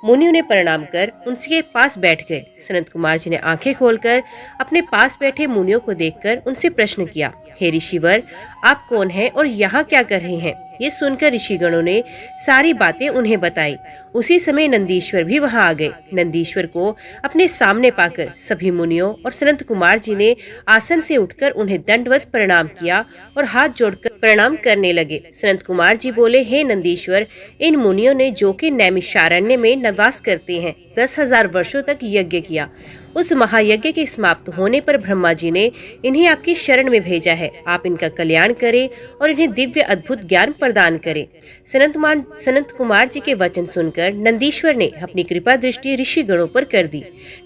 मुनि उन्हें प्रणाम कर उनके पास बैठ गए। सनत कुमार जी ने आंखें खोलकर अपने पास बैठे मुनियों को देखकर उनसे प्रश्न किया, हे ऋषिवर, आप कौन हैं और यहाँ क्या कर रहे हैं? ये सुनकर ऋषिगणों ने सारी बातें उन्हें बताई। उसी समय नंदीश्वर भी वहां आ गए। नंदीश्वर को अपने सामने पाकर सभी मुनियों और सनत कुमार जी ने आसन से उठकर उन्हें दंडवत प्रणाम किया और हाथ जोड़कर प्रणाम करने लगे। सनत कुमार जी बोले, हे नंदीश्वर, इन मुनियों ने जो कि नैमिषारण्य में निवास करते हैं 10,000 वर्षों तक यज्ञ किया। उस महायज्ञ के समाप्त होने पर ब्रह्मा जी ने इन्हें आपकी शरण में भेजा है। आप इनका कल्याण करें और इन्हें दिव्य अद्भुत ज्ञान प्रदान करें। सनत कुमार जी के वचन सुनकर नंदीश्वर ने अपनी कृपा दृष्टि ऋषिगणों पर कर दी।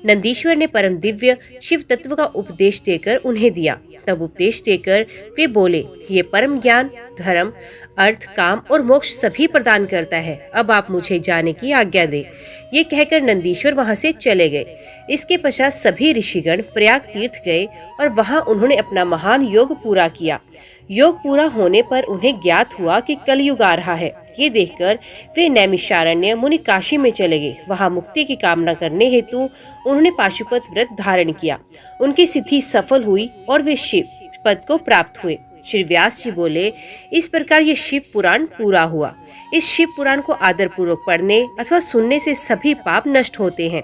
नंदीश्वर ने परम दिव्य शिव तत्व का उपदेश देकर उन्हें दिया। तब उपदेश देकर वे बोले, ये परम ज्ञान धर्म, अर्थ, काम और मोक्ष सभी प्रदान करता है। अब आप मुझे जाने की आज्ञा दे। ये कहकर नंदीश्वर वहां से चले गए। इसके पश्चात सभी ऋषिगण प्रयाग तीर्थ गए और वहां उन्होंने अपना महान योग पूरा किया। योग पूरा होने पर उन्हें ज्ञात हुआ कि कलयुग आ रहा है। ये देखकर वे नैमिषारण्य मुनि काशी में चले गए। वहां मुक्ति की कामना करने हेतु उन्होंने पाशुपत व्रत धारण किया। उनकी सिद्धि सफल हुई और वे शिव पद को प्राप्त हुए। श्री व्यास जी बोले, इस प्रकार ये शिव पुराण पूरा हुआ। इस शिव पुराण को आदर पूर्वक पढ़ने अथवा सुनने से सभी पाप नष्ट होते हैं।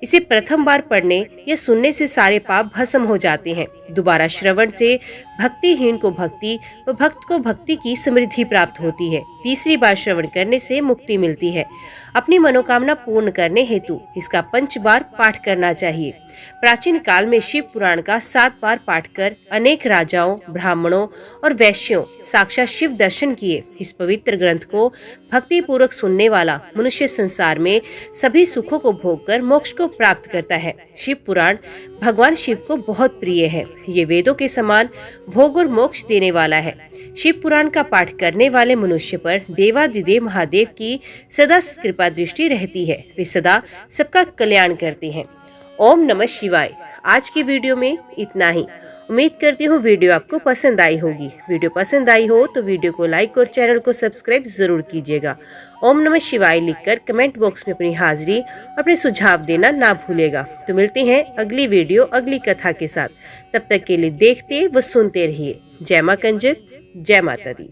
इसे प्रथम बार पढ़ने या सुनने से सारे पाप भस्म हो जाते हैं। दोबारा श्रवण से भक्तिहीन को भक्ति व भक्त को भक्ति की समृद्धि प्राप्त होती है। तीसरी बार श्रवण करने से मुक्ति मिलती है। अपनी मनोकामना पूर्ण करने हेतु इसका 5 बार पाठ करना चाहिए। प्राचीन काल में शिव पुराण का 7 बार पाठ कर अनेक राजाओं, ब्राह्मणों और वैश्यों साक्षात शिव दर्शन किए। इस पवित्र ग्रंथ को भक्ति पूर्वक सुनने वाला मनुष्य संसार में सभी सुखों को भोग कर मोक्ष को प्राप्त करता है। शिव पुराण भगवान शिव को बहुत प्रिय है। ये वेदों के समान भोग और मोक्ष देने वाला है। शिव पुराण का पाठ करने वाले मनुष्य पर देवाधिदेव महादेव की सदा कृपा दृष्टि रहती है। वे सदा सबका कल्याण करते हैं। ओम नमः शिवाय। आज की वीडियो में इतना ही। उम्मीद करती हूँ वीडियो आपको पसंद आई होगी। वीडियो पसंद आई हो तो वीडियो को लाइक और चैनल को सब्सक्राइब जरूर कीजिएगा। ओम नमः शिवाय लिखकर कमेंट बॉक्स में अपनी हाजिरी और अपने सुझाव देना ना भूलेगा। तो मिलते हैं अगली वीडियो अगली कथा के साथ। तब तक के लिए देखते व सुनते रहिए। जय मां कंजक, जय माता दी।